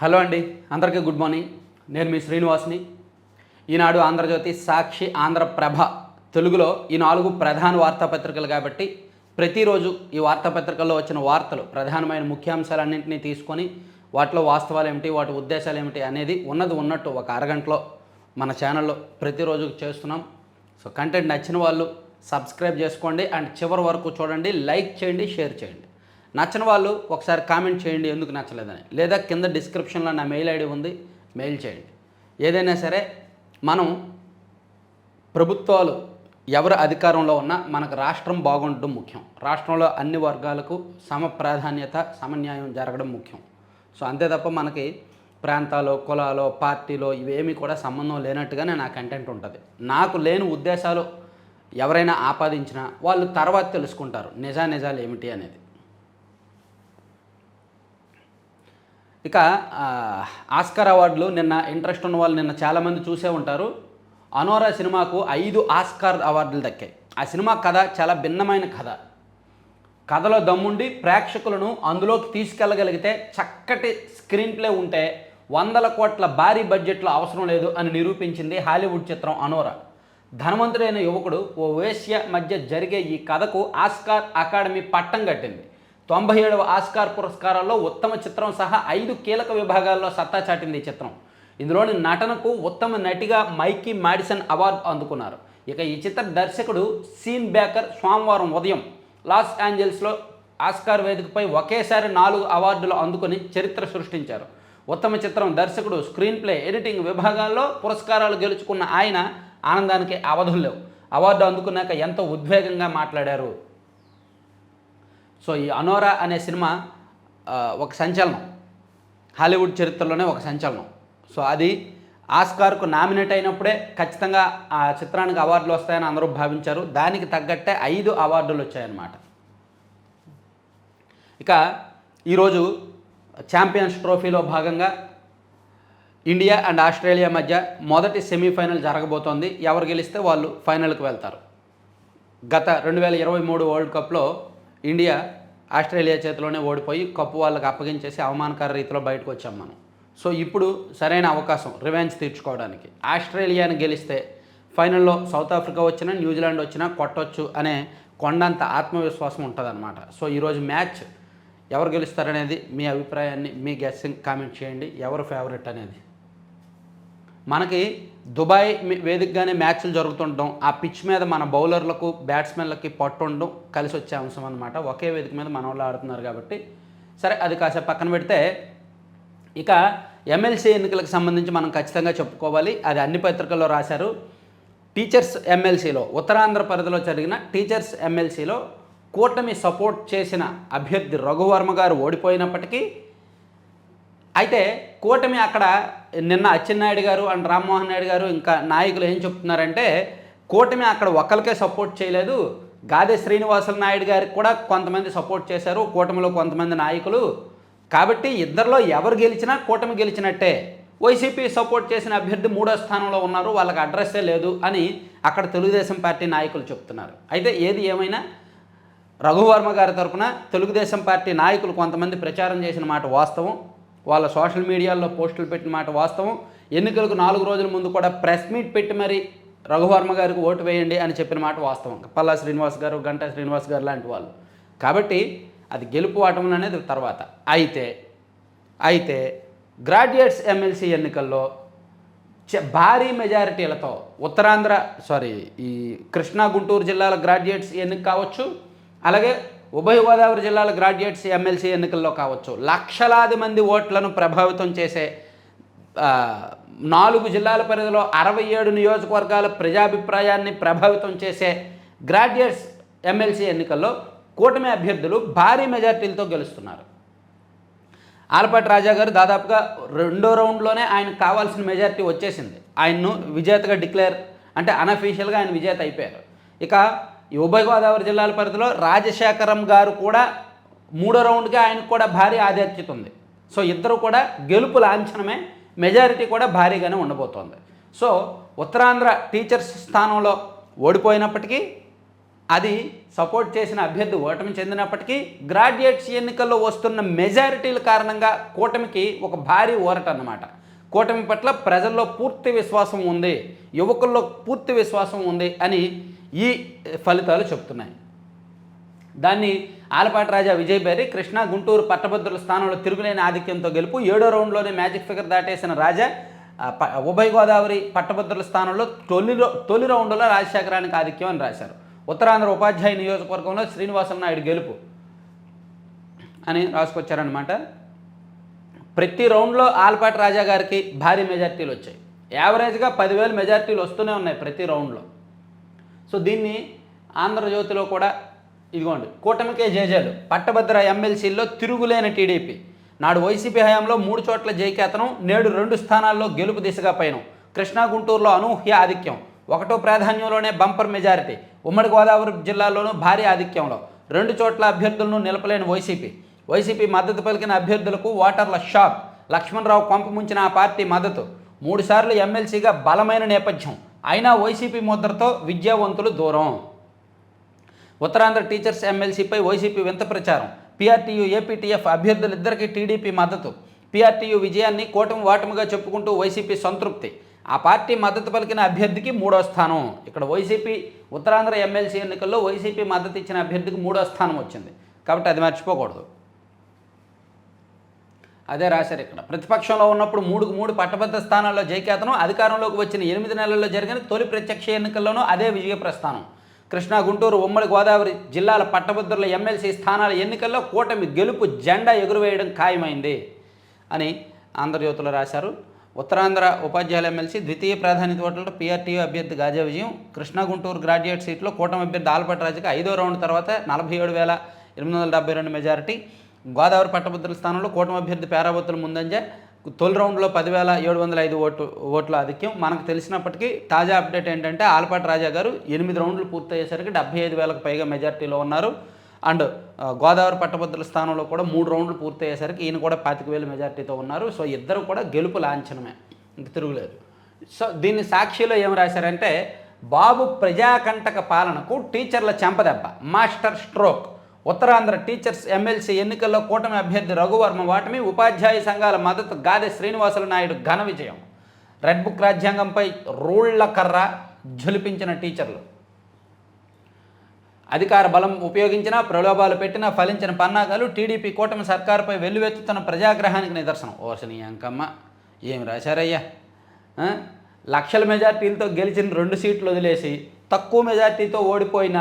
Hello అండి, అందరికీ good morning. నేను మీ శ్రీనివాస్ని. ఈనాడు, ఆంధ్రజ్యోతి, సాక్షి, ఆంధ్రప్రభ తెలుగులో ఈ 4 ప్రధాన వార్తాపత్రికలు కాబట్టి ప్రతిరోజు ఈ వార్తాపత్రికల్లో వచ్చిన వార్తలు, ప్రధానమైన ముఖ్యాంశాలన్నింటినీ తీసుకొని వాటిలో వాస్తవాలు ఏమిటి, వాటి ఉద్దేశాలు ఏమిటి అనేది ఉన్నది ఉన్నట్టు ఒక అరగంటలో మన ఛానల్లో ప్రతిరోజు చేస్తున్నాం. సో కంటెంట్ నచ్చిన వాళ్ళు సబ్స్క్రైబ్ చేసుకోండి అండ్ చివరి వరకు చూడండి, లైక్ చేయండి, షేర్ చేయండి. నచ్చని వాళ్ళు ఒకసారి కామెంట్ చేయండి ఎందుకు నచ్చలేదని, లేదా కింద డిస్క్రిప్షన్లో నా మెయిల్ ఐడి ఉంది, మెయిల్ చేయండి. ఏదైనా సరే మనం ప్రభుత్వాలు ఎవరు అధికారంలో ఉన్నా మనకు రాష్ట్రం బాగుండడం ముఖ్యం. రాష్ట్రంలో అన్ని వర్గాలకు సమ ప్రాధాన్యత, సమన్యాయం జరగడం ముఖ్యం. సో అంతే తప్ప మనకి ప్రాంతాలు, కులాలు, పార్టీలో ఇవేమీ కూడా సంబంధం లేనట్టుగానే నా కంటెంట్ ఉంటుంది. నాకు లేని ఉద్దేశాలు ఎవరైనా ఆపాదించినా వాళ్ళు తర్వాత తెలుసుకుంటారు నిజాలు ఏమిటి అనేది. ఇక ఆస్కార్ అవార్డులు నిన్న ఇంట్రెస్ట్ ఉన్న వాళ్ళు నిన్న చాలామంది చూసే ఉంటారు. అనోరా సినిమాకు 5 ఆస్కార్ అవార్డులు దక్కాయి. ఆ సినిమా కథ చాలా భిన్నమైన కథ. కథలో దమ్ముండి ప్రేక్షకులను అందులోకి తీసుకెళ్ళగలిగితే, చక్కటి స్క్రీన్ ప్లే ఉంటే 100 కోట్ల భారీ బడ్జెట్లో అవసరం లేదు అని నిరూపించింది హాలీవుడ్ చిత్రం అనోరా. ధనవంతుడైన యువకుడు, ఓ వేశ్య మధ్య జరిగే ఈ కథకు ఆస్కార్ అకాడమీ పట్టం కట్టింది. 97వ ఆస్కార్ పురస్కారాల్లో ఉత్తమ చిత్రం సహా 5 కీలక విభాగాల్లో సత్తా చాటింది ఈ చిత్రం. ఇందులోని నటనకు ఉత్తమ నటిగా మైకీ మాడిసన్ అవార్డు అందుకున్నారు. ఇక ఈ చిత్ర దర్శకుడు సీన్ బేకర్ సోమవారం ఉదయం లాస్ ఏంజల్స్లో ఆస్కార్ వేదికపై ఒకేసారి 4 అవార్డులు అందుకుని చరిత్ర సృష్టించారు. ఉత్తమ చిత్రం, దర్శకుడు, స్క్రీన్ ప్లే, ఎడిటింగ్ విభాగాల్లో పురస్కారాలు గెలుచుకున్న ఆయన ఆనందానికి అవధులు లేవు. అవార్డు అందుకున్నాక ఎంతో ఉద్వేగంగా మాట్లాడారు. సో ఈ అనోరా అనే సినిమా ఒక సంచలనం, హాలీవుడ్ చరిత్రలోనే ఒక సంచలనం. సో అది ఆస్కార్కు నామినేట్ అయినప్పుడే ఖచ్చితంగా ఆ చిత్రానికి అవార్డులు వస్తాయని అందరూ భావించారు. దానికి తగ్గట్టే 5 అవార్డులు వచ్చాయన్నమాట. ఇక ఈరోజు ఛాంపియన్స్ ట్రోఫీలో భాగంగా ఇండియా అండ్ ఆస్ట్రేలియా మధ్య మొదటి సెమీఫైనల్ జరగబోతోంది. ఎవరు గెలిస్తే వాళ్ళు ఫైనల్కి వెళ్తారు. గత 2023 వరల్డ్ కప్లో ఇండియా ఆస్ట్రేలియా చేతిలోనే ఓడిపోయి కప్పు వాళ్ళకి అప్పగించేసి అవమానకర రీతిలో బయటకు వచ్చాం మనం. సో ఇప్పుడు సరైన అవకాశం రివెంజ్ తీర్చుకోవడానికి. ఆస్ట్రేలియాని గెలిస్తే ఫైనల్లో సౌత్ ఆఫ్రికా వచ్చినా, న్యూజిలాండ్ వచ్చినా కొట్టొచ్చు అనే కొండంత ఆత్మవిశ్వాసం ఉంటుందన్నమాట. సో ఈరోజు మ్యాచ్ ఎవరు గెలుస్తారనేది మీ అభిప్రాయాన్ని, మీ గెస్సింగ్ కామెంట్ చేయండి. ఎవరు ఫేవరెట్ అనేది. మనకి దుబాయ్ వేదికగానే మ్యాచ్లు జరుగుతుండడం, ఆ పిచ్ మీద మన బౌలర్లకు, బ్యాట్స్మెన్లకి పట్టు ఉండడం కలిసి వచ్చే అంశం అనమాట. ఒకే వేదిక మీద మన వాళ్ళు ఆడుతున్నారు కాబట్టి. సరే, అది కాసేపు పక్కన పెడితే ఇక ఎమ్మెల్సీ ఎన్నికలకు సంబంధించి మనం ఖచ్చితంగా చెప్పుకోవాలి. అది అన్ని పత్రికల్లో రాశారు. టీచర్స్ ఎమ్మెల్సీలో, ఉత్తరాంధ్ర పరిధిలో జరిగిన టీచర్స్ ఎమ్మెల్సీలో కూటమి సపోర్ట్ చేసిన అభ్యర్థి రఘువర్మ గారు ఓడిపోయినప్పటికీ, అయితే కూటమి అక్కడ నిన్న అచ్చెన్నాయుడు గారు అండ్ రామ్మోహన్ నాయుడు గారు ఇంకా నాయకులు ఏం చెప్తున్నారంటే, కూటమి అక్కడ ఒక్కరికే సపోర్ట్ చేయలేదు, గాదె శ్రీనివాసులు నాయుడు గారికి కూడా కొంతమంది సపోర్ట్ చేశారు, కూటమిలో కొంతమంది నాయకులు. కాబట్టి ఇద్దరిలో ఎవరు గెలిచినా కూటమి గెలిచినట్టే. వైసీపీ సపోర్ట్ చేసిన అభ్యర్థి 3వ స్థానంలో ఉన్నారు, వాళ్ళకి అడ్రస్సే లేదు అని అక్కడ తెలుగుదేశం పార్టీ నాయకులు చెప్తున్నారు. అయితే ఏది ఏమైనా రఘువర్మ గారి తరఫున తెలుగుదేశం పార్టీ నాయకులు కొంతమంది ప్రచారం చేసిన మాట వాస్తవం. వాళ్ళ సోషల్ మీడియాలో పోస్టులు పెట్టిన మాట వాస్తవం. ఎన్నికలకు 4 రోజుల ముందు కూడా ప్రెస్ మీట్ పెట్టి మరి రఘువర్మ గారికి ఓటు వేయండి అని చెప్పిన మాట వాస్తవం. పల్లా శ్రీనివాస్ గారు, గంటా శ్రీనివాస్ గారు లాంటి వాళ్ళు. కాబట్టి అది గెలుపు ఓటములు అనేది తర్వాత. అయితే గ్రాడ్యుయేట్స్ ఎమ్మెల్సీ ఎన్నికల్లో భారీ మెజారిటీలతో ఈ కృష్ణా, గుంటూరు జిల్లాల గ్రాడ్యుయేట్స్ ఎన్నిక కావచ్చు, అలాగే ఉభయ గోదావరి జిల్లాల గ్రాడ్యుయేట్స్ ఎమ్మెల్సీ ఎన్నికల్లో కావచ్చు, లక్షలాది మంది ఓట్లను ప్రభావితం చేసే 4 జిల్లాల పరిధిలో 67 నియోజకవర్గాల ప్రజాభిప్రాయాన్ని ప్రభావితం చేసే గ్రాడ్యుయేట్స్ ఎమ్మెల్సీ ఎన్నికల్లో కూటమి అభ్యర్థులు భారీ మెజార్టీలతో గెలుస్తున్నారు. ఆలపాటి రాజా గారు దాదాపుగా 2వ రౌండ్లోనే ఆయనకు కావాల్సిన మెజార్టీ వచ్చేసింది. ఆయన్ను విజేతగా డిక్లేర్, అంటే అనఫీషియల్గా ఆయన విజేత అయిపోయారు. ఇక ఈ ఉభయ గోదావరి జిల్లాల పరిధిలో రాజశేఖరం గారు కూడా 3వ రౌండ్గా ఆయనకు కూడా భారీ ఆధిక్యత ఉంది. సో ఇద్దరు కూడా గెలుపు లాంఛనమే, మెజారిటీ కూడా భారీగానే ఉండబోతోంది. సో ఉత్తరాంధ్ర టీచర్స్ స్థానంలో ఓడిపోయినప్పటికీ అది సపోర్ట్ చేసిన అభ్యర్థి ఓటమి చెందినప్పటికీ గ్రాడ్యుయేట్స్ ఎన్నికల్లో వస్తున్న మెజారిటీల కారణంగా కూటమికి ఒక భారీ ఊరట అన్నమాట. కూటమి పట్ల ప్రజల్లో పూర్తి విశ్వాసం ఉంది, యువకుల్లో పూర్తి విశ్వాసం ఉంది అని ఈ ఫలితాలు చెప్తున్నాయి. దాన్ని ఆలపాటి రాజా విజయ్ బేరి కృష్ణా గుంటూరు పట్టభద్రుల స్థానంలో తిరుగులేని ఆధిక్యంతో గెలుపు. 7వ రౌండ్లోనే మ్యాజిక్ ఫిగర్ దాటేసిన రాజా ఉభయ గోదావరి పట్టభద్రుల స్థానంలో తొలి రౌండ్లో రాజశేఖరానికి ఆధిక్యం అని రాశారు. ఉత్తరాంధ్ర ఉపాధ్యాయ నియోజకవర్గంలో శ్రీనివాసన్ నాయుడు గెలుపు అని రాసుకొచ్చారనమాట. ప్రతి రౌండ్లో ఆలపాటి రాజా గారికి భారీ మెజార్టీలు వచ్చాయి. యావరేజ్గా 10,000 మెజార్టీలు వస్తూనే ఉన్నాయి ప్రతి రౌండ్లో. సో దీన్ని ఆంధ్రజ్యోతిలో కూడా ఇదిగోండి, కూటమికే జేజేలు, పట్టభద్ర ఎమ్మెల్సీల్లో తిరుగులేని టీడీపీ. నాడు వైసీపీ హయాంలో 3 చోట్ల జయకేతనం, నేడు 2 స్థానాల్లో గెలుపు దిశగా పయనం. కృష్ణా గుంటూరులో అనూహ్య ఆధిక్యం, 1వ ప్రాధాన్యంలోనే బంపర్ మెజారిటీ. ఉమ్మడి గోదావరి జిల్లాల్లోనూ భారీ ఆధిక్యంలో 2 చోట్ల అభ్యర్థులను నిలపలేని వైసీపీ మద్దతు పలికిన అభ్యర్థులకు ఓటర్ల షాక్. లక్ష్మణరావు కొంప ముంచిన ఆ పార్టీ మద్దతు. 3 సార్లు ఎమ్మెల్సీగా బలమైన నేపథ్యం, అయినా వైసీపీ ముద్రతో విద్యావంతులు దూరం. ఉత్తరాంధ్ర టీచర్స్ ఎమ్మెల్సీపై వైసీపీ వింత ప్రచారం. పీఆర్టీయూ ఏపీటీఎఫ్ అభ్యర్థులిద్దరికీ టీడీపీ మద్దతు. పీఆర్టీయూ విజయాన్ని కూటమి ఓటమిగా చెప్పుకుంటూ వైసీపీ సంతృప్తి. ఆ పార్టీ మద్దతు పలికిన అభ్యర్థికి 3వ స్థానం. ఇక్కడ వైసీపీ ఉత్తరాంధ్ర ఎమ్మెల్సీ ఎన్నికల్లో వైసీపీ మద్దతు ఇచ్చిన అభ్యర్థికి 3వ స్థానం వచ్చింది కాబట్టి అది మర్చిపోకూడదు. అదే రాశారు ఇక్కడ. ప్రతిపక్షంలో ఉన్నప్పుడు 3 పట్టభద్ర స్థానాల్లో జయకేతనం, అధికారంలోకి వచ్చిన 8 నెలల్లో జరిగిన తొలి ప్రత్యక్ష ఎన్నికల్లోనూ అదే విజయ ప్రస్థానం. కృష్ణా గుంటూరు ఉమ్మడి గోదావరి జిల్లాల పట్టభద్రుల ఎమ్మెల్సీ స్థానాల ఎన్నికల్లో కూటమి గెలుపు జెండా ఎగురవేయడం ఖాయమైంది అని ఆంధ్రజ్యోతిలో రాశారు. ఉత్తరాంధ్ర ఉపాధ్యాయుల ఎమ్మెల్సీ ద్వితీయ ప్రాధాన్యత ఓట్లతో పీఆర్టీయూ అభ్యర్థి గాజా విజయం. కృష్ణా గుంటూరు గ్రాడ్యుయేట్ సీట్లో కూటమి అభ్యర్థి ఆలపాటి రాజాకి 5వ రౌండ్ తర్వాత 47,872 మెజారిటీ. గోదావరి పట్టభద్రుల స్థానంలో కూటమి అభ్యర్థి పేరాబత్తుల ముందంజ. తొలి రౌండ్లో 10,705 ఓట్ల ఆధిక్యం. మనకు తెలిసినప్పటికీ తాజా అప్డేట్ ఏంటంటే ఆలపాటి రాజా గారు 8 రౌండ్లు పూర్తయ్యేసరికి 75,000కు పైగా మెజార్టీలో ఉన్నారు. అండ్ గోదావరి పట్టభద్రుల స్థానంలో కూడా 3 రౌండ్లు పూర్తయ్యేసరికి ఈయన కూడా 25,000 మెజార్టీతో ఉన్నారు. సో ఇద్దరు కూడా గెలుపు లాంఛనమే, ఇంక తిరుగులేదు. సో దీన్ని సాక్షిలో ఏం రాశారంటే, బాబు ప్రజాకంటక పాలనకు టీచర్ల చెంపదెబ్బ, master stroke. Uttarandhra teachers MLC ఎన్నికల్లో కూటమి అభ్యర్థి రఘువర్మ ఓటమి, ఉపాధ్యాయ సంఘాల మద్దతు గాదె శ్రీనివాసులు నాయుడు ఘన విజయం. రెడ్ బుక్ రాజ్యాంగంపై రూళ్ల కర్ర ఝులిపించిన టీచర్లు. అధికార బలం ఉపయోగించినా, ప్రలోభాలు పెట్టినా ఫలించిన పన్నాగాలు టీడీపీ కూటమి సర్కారుపై వెల్లువెత్తుతున్న ప్రజాగ్రహానికి నిదర్శనం. ఓసని అంకమ్మ ఏమి రాశారయ్యా. లక్షల మెజార్టీలతో గెలిచిన 2 సీట్లు వదిలేసి తక్కువ మెజార్టీతో ఓడిపోయిన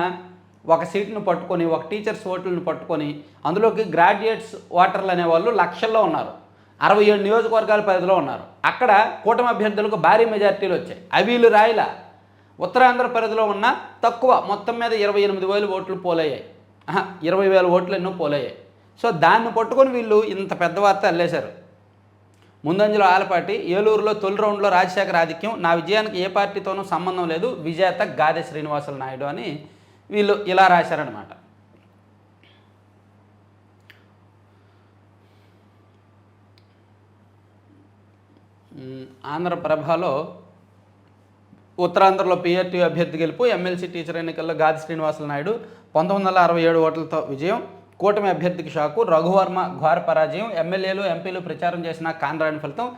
ఒక సీట్ను పట్టుకొని, ఒక టీచర్స్ ఓట్లను పట్టుకొని, అందులోకి గ్రాడ్యుయేట్స్ ఓటర్లు అనేవాళ్ళు లక్షల్లో ఉన్నారు. 67 నియోజకవర్గాల పరిధిలో ఉన్నారు. అక్కడ కూటమి అభ్యర్థులకు భారీ మెజార్టీలు వచ్చాయి. అవిలు రాయిల ఉత్తరాంధ్ర పరిధిలో ఉన్న తక్కువ, మొత్తం మీద 28,000 ఓట్లు పోలయ్యాయి. 20,000 ఓట్లు ఎన్నో పోలయ్యాయి. సో దాన్ని పట్టుకొని వీళ్ళు ఇంత పెద్ద వార్త అల్లేశారు. ముందంజలో ఆలపాటి, ఏలూరులో తొలి రౌండ్లో రాజశేఖర ఆధిక్యం, నా విజయానికి ఏ పార్టీతోనూ సంబంధం లేదు, విజేత గాదె శ్రీనివాసులు నాయుడు అని వీళ్ళు ఇలా రాశారనమాట. ఆంధ్రప్రభలో ఉత్తరాంధ్రలో పీఆర్టీయూ అభ్యర్థి గెలుపు, ఎమ్మెల్సీ టీచర్ ఎన్నికల్లో గాది శ్రీనివాసులు నాయుడు 1967 ఓట్లతో విజయం. కూటమి అభ్యర్థికి షాకు, రఘువర్మ ఘోర పరాజయం. ఎమ్మెల్యేలు ఎంపీలు ప్రచారం చేసిన కాన్రాని ఫలితం,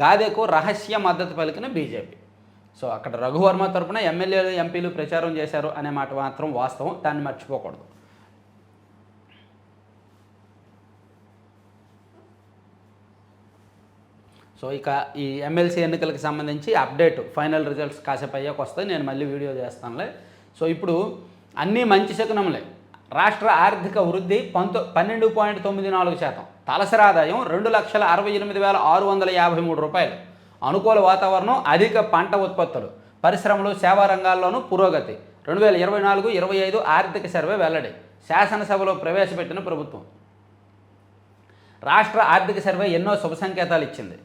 గాదెకు రహస్య మద్దతు పలికిన బీజేపీ. సో అక్కడ రఘువర్మ తరపున ఎమ్మెల్యేలు ఎంపీలు ప్రచారం చేశారు అనే మాట మాత్రం వాస్తవం, దాన్ని మర్చిపోకూడదు. సో ఇక ఈ ఎమ్మెల్సీ ఎన్నికలకు సంబంధించి అప్డేట్, ఫైనల్ రిజల్ట్స్ కాసేపు అయ్యాక వస్తాయి, నేను మళ్ళీ వీడియో చేస్తానులే. సో ఇప్పుడు అన్నీ మంచి శకునములే. రాష్ట్ర ఆర్థిక వృద్ధి 12.94%, తలసరి ఆదాయం 2,68,653 రూపాయలు. అనుకూల వాతావరణం, అధిక పంట ఉత్పత్తులు, పరిశ్రమలు, సేవా రంగాల్లోనూ పురోగతి. 2024-25 ఆర్థిక సర్వే వెల్లడి. శాసనసభలో ప్రవేశపెట్టిన ప్రభుత్వం. రాష్ట్ర ఆర్థిక సర్వే ఎన్నో శుభ సంకేతాలు ఇచ్చింది.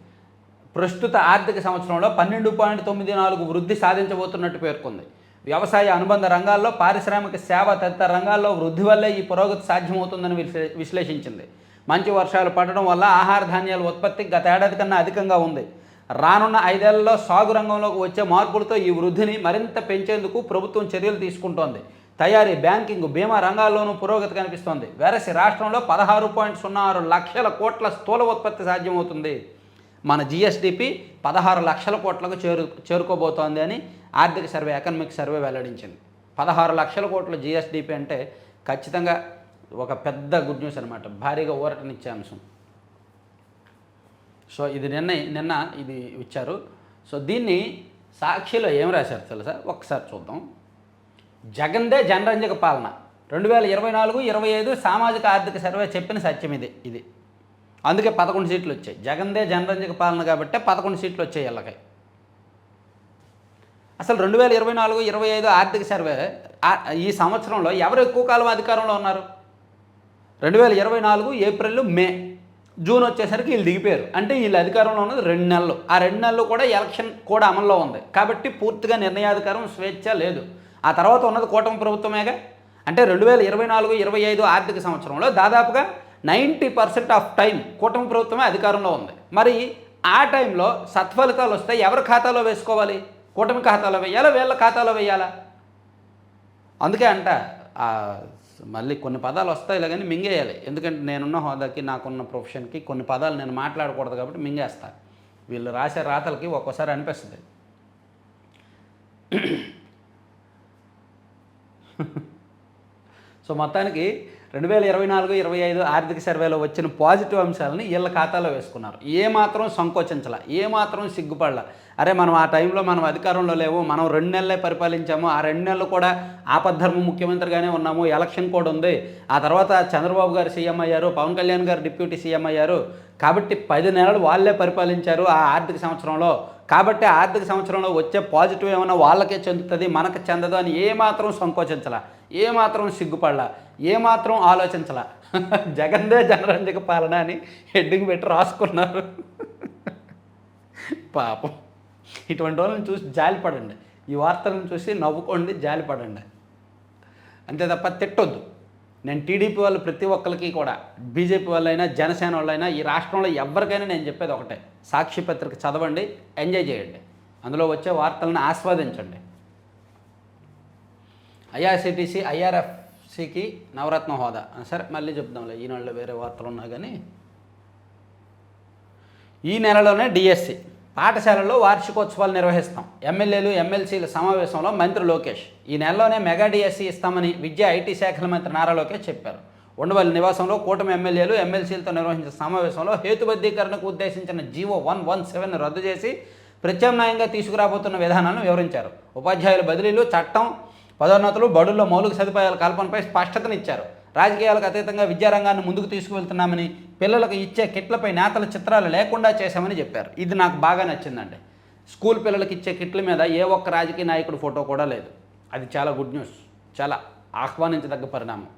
ప్రస్తుత ఆర్థిక సంవత్సరంలో 12.94 వృద్ధి సాధించబోతున్నట్టు పేర్కొంది. వ్యవసాయ అనుబంధ రంగాల్లో, పారిశ్రామిక, సేవ తదితర రంగాల్లో వృద్ధి వల్లే ఈ పురోగతి సాధ్యమవుతుందని విశ్లేషించింది. మంచి వర్షాలు పడడం వల్ల ఆహార ధాన్యాల ఉత్పత్తి గత ఏడాది కన్నా అధికంగా ఉంది. రానున్న 5 ఏళ్లలో సాగు రంగంలోకి వచ్చే మార్పులతో ఈ వృద్ధిని మరింత పెంచేందుకు ప్రభుత్వం చర్యలు తీసుకుంటోంది. తయారీ, బ్యాంకింగ్, బీమా రంగాల్లోనూ పురోగతి కనిపిస్తోంది. వెరసి రాష్ట్రంలో 16.06 లక్షల కోట్ల స్థూల ఉత్పత్తి సాధ్యమవుతుంది. మన జిఎస్డిపి 16 లక్షల కోట్లకు చేరుకోబోతోంది అని ఆర్థిక సర్వే, ఎకనామిక్ సర్వే వెల్లడించింది. 16 లక్షల కోట్ల జిఎస్డిపి అంటే ఖచ్చితంగా ఒక పెద్ద గుడ్ న్యూస్ అనమాట, భారీగా ఊరటనిచ్చే అంశం. సో ఇది నిన్న ఇది ఇచ్చారు. సో దీన్ని సాక్షిలో ఏం రాశారు తెలుసా, ఒక్కసారి చూద్దాం. జగన్దే జనరంజక పాలన 2024-25 సామాజిక ఆర్థిక సర్వే చెప్పిన సత్యం ఇది. అందుకే 11 సీట్లు వచ్చాయి. జగన్దే జనరంజక పాలన కాబట్టి 11 సీట్లు వచ్చాయి వీళ్ళకి. అసలు 2024-25 ఆర్థిక సర్వే ఈ సంవత్సరంలో ఎవరు ఎక్కువ కాలం అధికారంలో ఉన్నారు? 2024 ఏప్రిల్, మే, జూన్ వచ్చేసరికి వీళ్ళు దిగిపోయారు. అంటే వీళ్ళు అధికారంలో ఉన్నది 2 నెలలు. ఆ 2 నెలలు కూడా ఎలక్షన్ కూడా అమల్లో ఉంది కాబట్టి పూర్తిగా నిర్ణయాధికారం, స్వేచ్ఛ లేదు. ఆ తర్వాత ఉన్నది కూటమి ప్రభుత్వమేగా. అంటే 2024-25 ఆర్థిక సంవత్సరంలో దాదాపుగా 90% ఆఫ్ టైం కూటమి ప్రభుత్వమే అధికారంలో ఉంది. మరి ఆ టైంలో సత్ఫలితాలు వస్తే ఎవరి ఖాతాలో వేసుకోవాలి? కూటమి ఖాతాలో వేయాలా, వీళ్ళ ఖాతాలో వేయాలా? అందుకే అంట మళ్ళీ కొన్ని పదాలు వస్తాయిలే కానీ మింగేయాలి. ఎందుకంటే నేనున్న హోదాకి, నాకున్న ప్రొఫెషన్కి కొన్ని పదాలు నేను మాట్లాడకూడదు కాబట్టి మింగేస్తా. వీళ్ళు రాసే రాతలకి ఒక్కోసారి అనిపిస్తుంది. సో మొత్తానికి 2024-25 ఆర్థిక సర్వేలో వచ్చిన పాజిటివ్ అంశాలని వీళ్ళ ఖాతాలో వేసుకున్నారు. ఏమాత్రం సంకోచించాల, ఏమాత్రం సిగ్గుపడాల. అరే మనం ఆ టైంలో మనం అధికారంలో లేవు, మనం 2 నెలలే పరిపాలించాము, ఆ 2 నెలలు కూడా ఆపద్ధర్మ ముఖ్యమంత్రిగానే ఉన్నాము, ఎలక్షన్ కూడా ఉంది, ఆ తర్వాత చంద్రబాబు గారు సీఎం అయ్యారు, పవన్ కళ్యాణ్ గారు డిప్యూటీ సీఎం అయ్యారు, కాబట్టి 10 నెలలు వాళ్ళే పరిపాలించారు ఆ ఆర్థిక సంవత్సరంలో, కాబట్టి ఆర్థిక సంవత్సరంలో వచ్చే పాజిటివ్ ఏమైనా వాళ్ళకే చెందుతుంది, మనకు చెందదు అని ఏమాత్రం సంకోచించాల, ఏమాత్రం సిగ్గుపడలా, ఏమాత్రం ఆలోచించాల. జగన్దే జనరంజక పాలన అని హెడ్డింగ్ పెట్టి రాసుకున్నారు. పాపం ఇటువంటి వాళ్ళని చూసి జాలిపడండి, ఈ వార్తలను చూసి నవ్వుకోండి, జాలిపడండి, అంతే తప్ప తిట్టొద్దు. నేను టీడీపీ వాళ్ళు ప్రతి ఒక్కరికి కూడా, బీజేపీ వాళ్ళైనా, జనసేన వాళ్ళైనా, ఈ రాష్ట్రంలో ఎవరికైనా నేను చెప్పేది ఒకటే, సాక్షి పత్రిక చదవండి, ఎంజాయ్ చేయండి, అందులో వచ్చే వార్తలను ఆస్వాదించండి. ఐఆర్సీటీసీ, ఐఆర్ఎఫ్సికి నవరత్న హోదా. సరే మళ్ళీ చెప్దాంలే, ఈ నెలలో వేరే వార్తలు ఉన్నా కానీ. ఈ నెలలోనే డిఎస్సి పాఠశాలల్లో వార్షికోత్సవాలు నిర్వహిస్తాం. ఎమ్మెల్యేలు, ఎమ్మెల్సీల సమావేశంలో మంత్రి లోకేష్ ఈ నెలలోనే మెగా డిఎస్సి ఇస్తామని విద్యా, ఐటీ శాఖల మంత్రి నారా లోకేష్ చెప్పారు. ఉండవల్లి నివాసంలో కూటమి ఎమ్మెల్యేలు, ఎమ్మెల్సీలతో నిర్వహించిన సమావేశంలో హేతుబద్ధీకరణకు ఉద్దేశించిన జీవో 117ను రద్దు చేసి ప్రత్యామ్నాయంగా తీసుకురాబోతున్న విధానాలను వివరించారు. ఉపాధ్యాయుల బదిలీలు, చట్టం, పదోన్నతులు, బడుల్లో మౌలిక సదుపాయాల కల్పనపై స్పష్టతనిచ్చారు. రాజకీయాలకు అతీతంగా విద్యారంగాన్ని ముందుకు తీసుకువెళ్తున్నామని, పిల్లలకు ఇచ్చే కిట్లపై నేతల చిత్రాలు లేకుండా చేశామని చెప్పారు. ఇది నాకు బాగా నచ్చిందండి. స్కూల్ పిల్లలకి ఇచ్చే కిట్ల మీద ఏ ఒక్క రాజకీయ నాయకుడు ఫోటో కూడా లేదు. అది చాలా గుడ్ న్యూస్, చాలా ఆహ్వానించదగ్గ పరిణామం.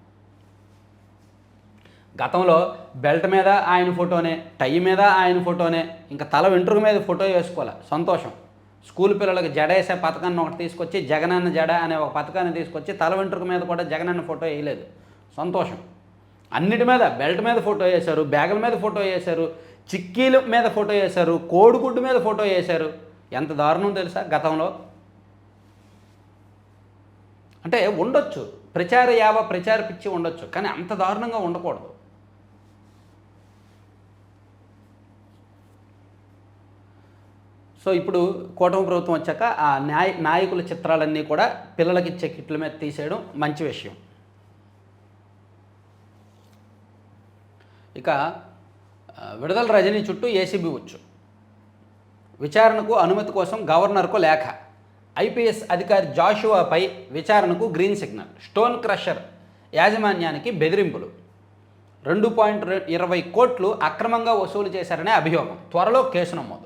గతంలో బెల్ట్ మీద ఆయన ఫోటోనే, టై మీద ఆయన ఫోటోనే, ఇంకా తల వెంట్రుక మీద ఫోటో వేసుకోవాలి, సంతోషం. స్కూల్ పిల్లలకి జడ వేసే పథకాన్ని ఒకటి తీసుకొచ్చి, జగనన్న జడ అనే ఒక పథకాన్ని తీసుకొచ్చి తల వెంట్రుక మీద కూడా జగనన్న ఫోటో వేయలేదు, సంతోషం. అన్నిటి మీద, బెల్ట్ మీద ఫోటో వేశారు, బ్యాగుల మీద ఫోటో వేశారు, చిక్కీల మీద ఫోటో వేశారు, కోడిగుడ్డు మీద ఫోటో వేశారు. ఎంత దారుణం తెలుసా గతంలో. అంటే ఉండొచ్చు, ప్రచార పిచ్చి ఉండొచ్చు, కానీ అంత దారుణంగా ఉండకూడదు. సో ఇప్పుడు కూటమి ప్రభుత్వం వచ్చాక ఆ నాయకుల చిత్రాలన్నీ కూడా పిల్లలకి ఇచ్చే కిట్ల మీద తీసేయడం మంచి విషయం. ఇక విడుదల రజనీ చుట్టూ ఏసీబీ ఉచ్చు. విచారణకు అనుమతి కోసం గవర్నర్కు లేఖ. ఐపీఎస్ అధికారి జాషువాపై విచారణకు గ్రీన్ సిగ్నల్. స్టోన్ క్రషర్ యాజమాన్యానికి బెదిరింపులు. 2.20 కోట్లు అక్రమంగా వసూలు చేశారనే అభియోగం. త్వరలో కేసు నమోదు.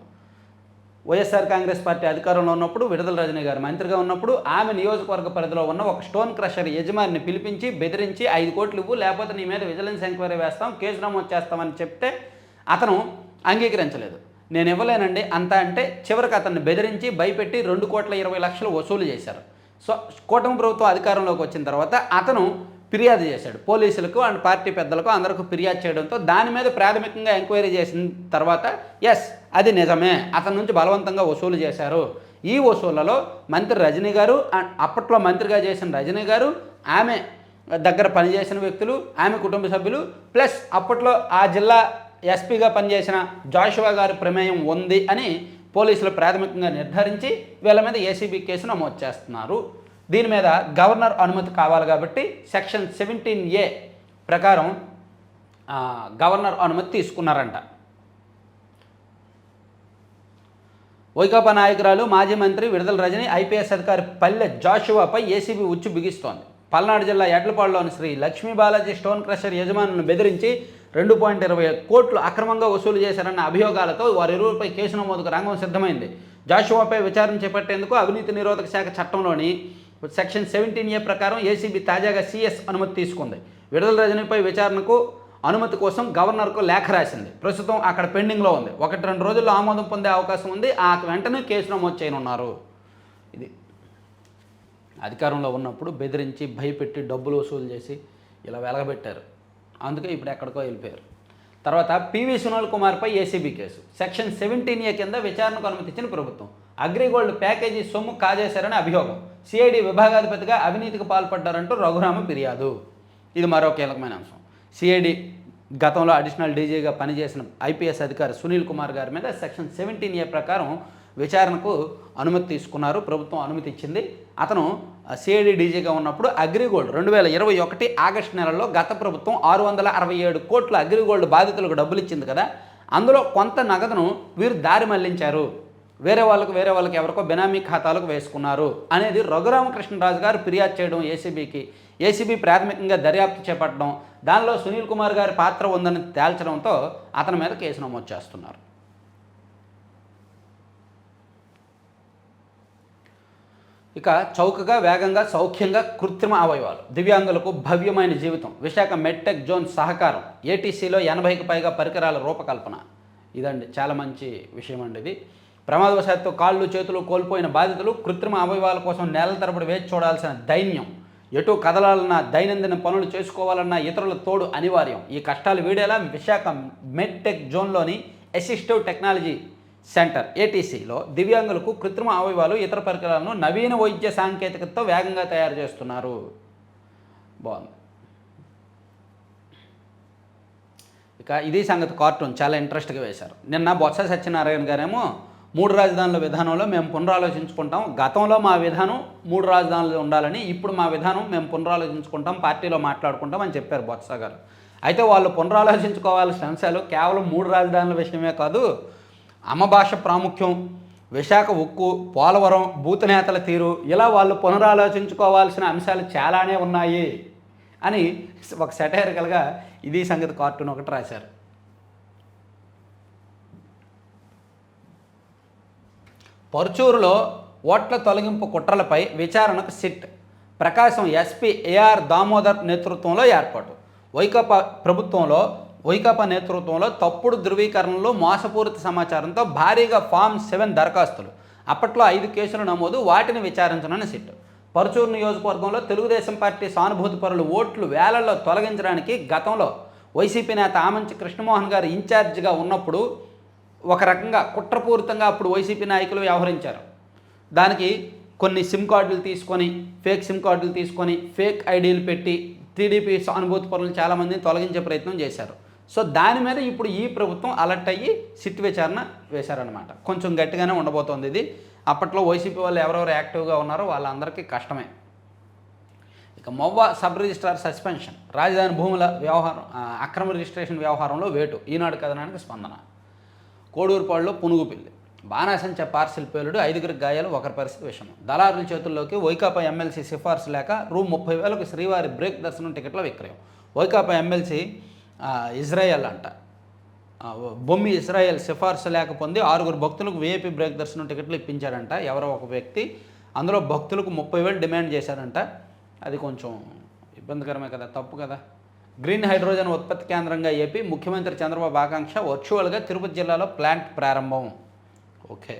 వైఎస్ఆర్ కాంగ్రెస్ పార్టీ అధికారంలో ఉన్నప్పుడు, విడుదల రజనీ గారు మంత్రిగా ఉన్నప్పుడు, ఆమె నియోజకవర్గ పరిధిలో ఉన్న ఒక స్టోన్ క్రషర్ యజమానిని పిలిపించి బెదిరించి 5 కోట్లు ఇవ్వు, లేకపోతే నీ మీద విజిలెన్స్ ఎంక్వైరీ వేస్తాం, కేసు నమోదు చేస్తామని చెప్తే అతను అంగీకరించలేదు. నేను ఇవ్వలేనండి అంతా అంటే చివరికి అతన్ని బెదిరించి భయపెట్టి 2,20,00,000 వసూలు చేశారు. సో కూటమి ప్రభుత్వం అధికారంలోకి వచ్చిన తర్వాత అతను ఫిర్యాదు చేశాడు పోలీసులకు అండ్ పార్టీ పెద్దలకు అందరికీ ఫిర్యాదు చేయడంతో దాని మీద ప్రాథమికంగా ఎంక్వైరీ చేసిన తర్వాత ఎస్ అది నిజమే, అతని నుంచి బలవంతంగా వసూలు చేశారు. ఈ వసూళ్లలో మంత్రి రజనీ గారు, అప్పట్లో మంత్రిగా చేసిన రజనీ గారు, ఆమె దగ్గర పనిచేసిన వ్యక్తులు, ఆమె కుటుంబ సభ్యులు, ప్లస్ అప్పట్లో ఆ జిల్లా ఎస్పీగా పనిచేసిన జాషువా గారి ప్రమేయం ఉంది అని పోలీసులు ప్రాథమికంగా నిర్ధారించి వీళ్ళ మీద ఏసీబీ కేసు నమోదు చేస్తున్నారు. దీని మీద గవర్నర్ అనుమతి కావాలి కాబట్టి సెక్షన్ 17A ప్రకారం గవర్నర్ అనుమతి తీసుకున్నారంట. వైకాపా నాయకురాలు మాజీ మంత్రి విడుదల రజని ఐపీఎస్ అధికారి పల్లె జాషువాపై ఏసీబీ ఉచ్చు బిగిస్తోంది. పల్నాడు జిల్లా ఎడ్లపాడులోని శ్రీ లక్ష్మీ బాలాజీ స్టోన్ క్రషర్ యజమానులను బెదిరించి 2.20 కోట్లు అక్రమంగా వసూలు చేశారన్న అభియోగాలతో వారిరువురిపై కేసు నమోదుకు రంగం సిద్ధమైంది. జాషువాపై విచారణ చేపట్టేందుకు అవినీతి నిరోధక శాఖ చట్టంలోని సెక్షన్ 17A ప్రకారం ఏసీబీ తాజాగా సిఎస్ అనుమతి తీసుకుంది. విడుదల రజనీపై విచారణకు అనుమతి కోసం గవర్నర్కు లేఖ రాసింది. ప్రస్తుతం అక్కడ పెండింగ్లో ఉంది. 1-2 రోజుల్లో ఆమోదం పొందే అవకాశం ఉంది. ఆ వెంటనే కేసు నమోదు చేయనున్నారు. ఇది అధికారంలో ఉన్నప్పుడు బెదిరించి భయపెట్టి డబ్బులు వసూలు చేసి ఇలా వెలగబెట్టారు. అందుకే ఇప్పుడు ఎక్కడికో వెళ్ళిపోయారు. తర్వాత పివి సునీల్ కుమార్పై ఏసీబీ కేసు. సెక్షన్ 17A కింద విచారణకు అనుమతిచ్చిన ప్రభుత్వం. అగ్రిగోల్డ్ ప్యాకేజీ సొమ్ము కాజేశారని అభియోగం. సిఐడి విభాగాధిపతిగా అవినీతికి పాల్పడ్డారంటూ రఘురామ ఫిర్యాదు. ఇది మరో కీలకమైన అంశం. సిఐడి గతంలో అడిషనల్ డీజీగా పనిచేసిన ఐపీఎస్ అధికారి సునీల్ కుమార్ గారి మీద సెక్షన్ 17A ప్రకారం విచారణకు అనుమతి తీసుకున్నారు. ప్రభుత్వం అనుమతి ఇచ్చింది. అతను సిఐడి డీజీగా ఉన్నప్పుడు అగ్రిగోల్డ్ 2021 ఆగస్టు నెలలో గత ప్రభుత్వం 667 కోట్ల అగ్రిగోల్డ్ బాధితులకు డబ్బులు ఇచ్చింది కదా, అందులో కొంత నగదును వీరు దారి మళ్లించారు, వేరే వాళ్ళకి ఎవరికో బెనామీ ఖాతాలకు వేసుకున్నారు అనేది రఘురామకృష్ణరాజు గారు ఫిర్యాదు చేయడం ఏసీబీకి. ఏసీబీ ప్రాథమికంగా దర్యాప్తు చేపట్టడం, దానిలో సునీల్ కుమార్ గారి పాత్ర ఉందని తేల్చడంతో అతని మీద కేసు నమోదు చేస్తున్నారు. ఇక చౌకగా, వేగంగా, సౌఖ్యంగా కృత్రిమ అవయవాలు, దివ్యాంగులకు భవ్యమైన జీవితం. విశాఖ మెడ్టెక్ జోన్ సహకారం. ఏటీసీలో 80కి పైగా పరికరాల రూపకల్పన. ఇదండి చాలా మంచి విషయం అండి ఇది. ప్రమాదవశాత్తు కాళ్ళు చేతులు కోల్పోయిన బాధితులు కృత్రిమ అవయవాల కోసం నెలల తరబడి వేచి చూడాల్సిన దైన్యం. ఎటు కదలాలన్నా, దైనందిన పనులు చేసుకోవాలన్నా ఇతరుల తోడు అనివార్యం. ఈ కష్టాలు వీడేలా విశాఖ మెడ్టెక్ జోన్లోని అసిస్టివ్ టెక్నాలజీ సెంటర్ ఏటీసీలో దివ్యాంగులకు కృత్రిమ అవయవాలు, ఇతర పరికరాలను నవీన వైద్య సాంకేతికతతో వేగంగా తయారు చేస్తున్నారు. బాగుంది. ఇక ఇది సంగతి. కార్టూన్ చాలా ఇంట్రెస్ట్గా వేశారు. నిన్న బొత్స సత్యనారాయణ గారేమో 3 రాజధానుల విధానంలో మేము పునరాలోచించుకుంటాం, గతంలో మా విధానం 3 రాజధానులు ఉండాలని, ఇప్పుడు మా విధానం మేము పునరాలోచించుకుంటాం, పార్టీలో మాట్లాడుకుంటాం అని చెప్పారు బొత్స గారు. అయితే వాళ్ళు పునరాలోచించుకోవాల్సిన అంశాలు కేవలం 3 రాజధానుల విషయమే కాదు, అమ్మ భాష ప్రాముఖ్యం, విశాఖ ఉక్కు, పోలవరం, బూత్ నేతల తీరు, ఇలా వాళ్ళు పునరాలోచించుకోవాల్సిన అంశాలు చాలానే ఉన్నాయి అని ఒక సెటైరికల్గా ఇది సంగతి కార్టూన్ ఒకటి రాశారు. పరుచూరులో ఓట్ల తొలగింపు కుట్రలపై విచారణకు సిట్. ప్రకాశం ఎస్పీ ఏఆర్ దామోదర్ నేతృత్వంలో ఏర్పాటు. వైకాపా నేతృత్వంలో తప్పుడు ధృవీకరణలో మోసపూరిత సమాచారంతో భారీగా ఫామ్ 7 దరఖాస్తులు. అప్పట్లో 5 కేసులు నమోదు. వాటిని విచారించనున్న సిట్. పరుచూరు నియోజకవర్గంలో తెలుగుదేశం పార్టీ సానుభూతి పరులు ఓట్లు వేలల్లో తొలగించడానికి గతంలో వైసీపీ నేత ఆమంచి కృష్ణమోహన్ గారు ఇన్ఛార్జిగా ఉన్నప్పుడు ఒక రకంగా కుట్రపూరితంగా అప్పుడు వైసీపీ నాయకులు వ్యవహరించారు. దానికి కొన్ని సిమ్ కార్డులు తీసుకొని, ఫేక్ సిమ్ కార్డులు తీసుకొని, ఫేక్ ఐడీలు పెట్టి టీడీపీ సానుభూతి పరులు చాలామందిని తొలగించే ప్రయత్నం చేశారు. సో దాని మీద ఇప్పుడు ఈ ప్రభుత్వం అలర్ట్ అయ్యి సిట్ విచారణ వేశారనమాట. కొంచెం గట్టిగానే ఉండబోతోంది ఇది. అప్పట్లో వైసీపీ వాళ్ళు ఎవరెవరు యాక్టివ్గా ఉన్నారో వాళ్ళందరికీ కష్టమే. ఇక మొవ్వ సబ్ రిజిస్ట్రార్ సస్పెన్షన్. రాజధాని భూముల వ్యవహారం, అక్రమ రిజిస్ట్రేషన్ వ్యవహారంలో వేటు. ఈనాడు కథనానికి స్పందన. కోడూరుపాడులో పునుగుపిల్లి. బాణాసంచా పార్సిల్ పేలుడు, 5గురికి గాయాలు, ఒకరి పరిస్థితి విషమం. దళారుల చేతుల్లోకి. వైకాపా ఎమ్మెల్సీ సిఫార్సు లేక రూ. 30,000కు శ్రీవారి బ్రేక్ దర్శనం టికెట్ల విక్రయం. వైకాపా ఎమ్మెల్సీ ఇజ్రాయెల్ అంట, బొమ్మి ఇజ్రాయెల్ సిఫార్సు లేక పొంది 6 భక్తులకు వీఐపీ బ్రేక్ దర్శనం టికెట్లు ఇప్పించారంట ఎవరో ఒక వ్యక్తి. అందులో భక్తులకు 30,000 డిమాండ్ చేశారంట. అది కొంచెం ఇబ్బందికరమే కదా, తప్పు కదా. గ్రీన్ హైడ్రోజన్ ఉత్పత్తి కేంద్రంగా ఏపీ. ముఖ్యమంత్రి చంద్రబాబు ఆకాంక్ష. వర్చువల్గా తిరుపతి జిల్లాలో ప్లాంట్ ప్రారంభం. ఓకే.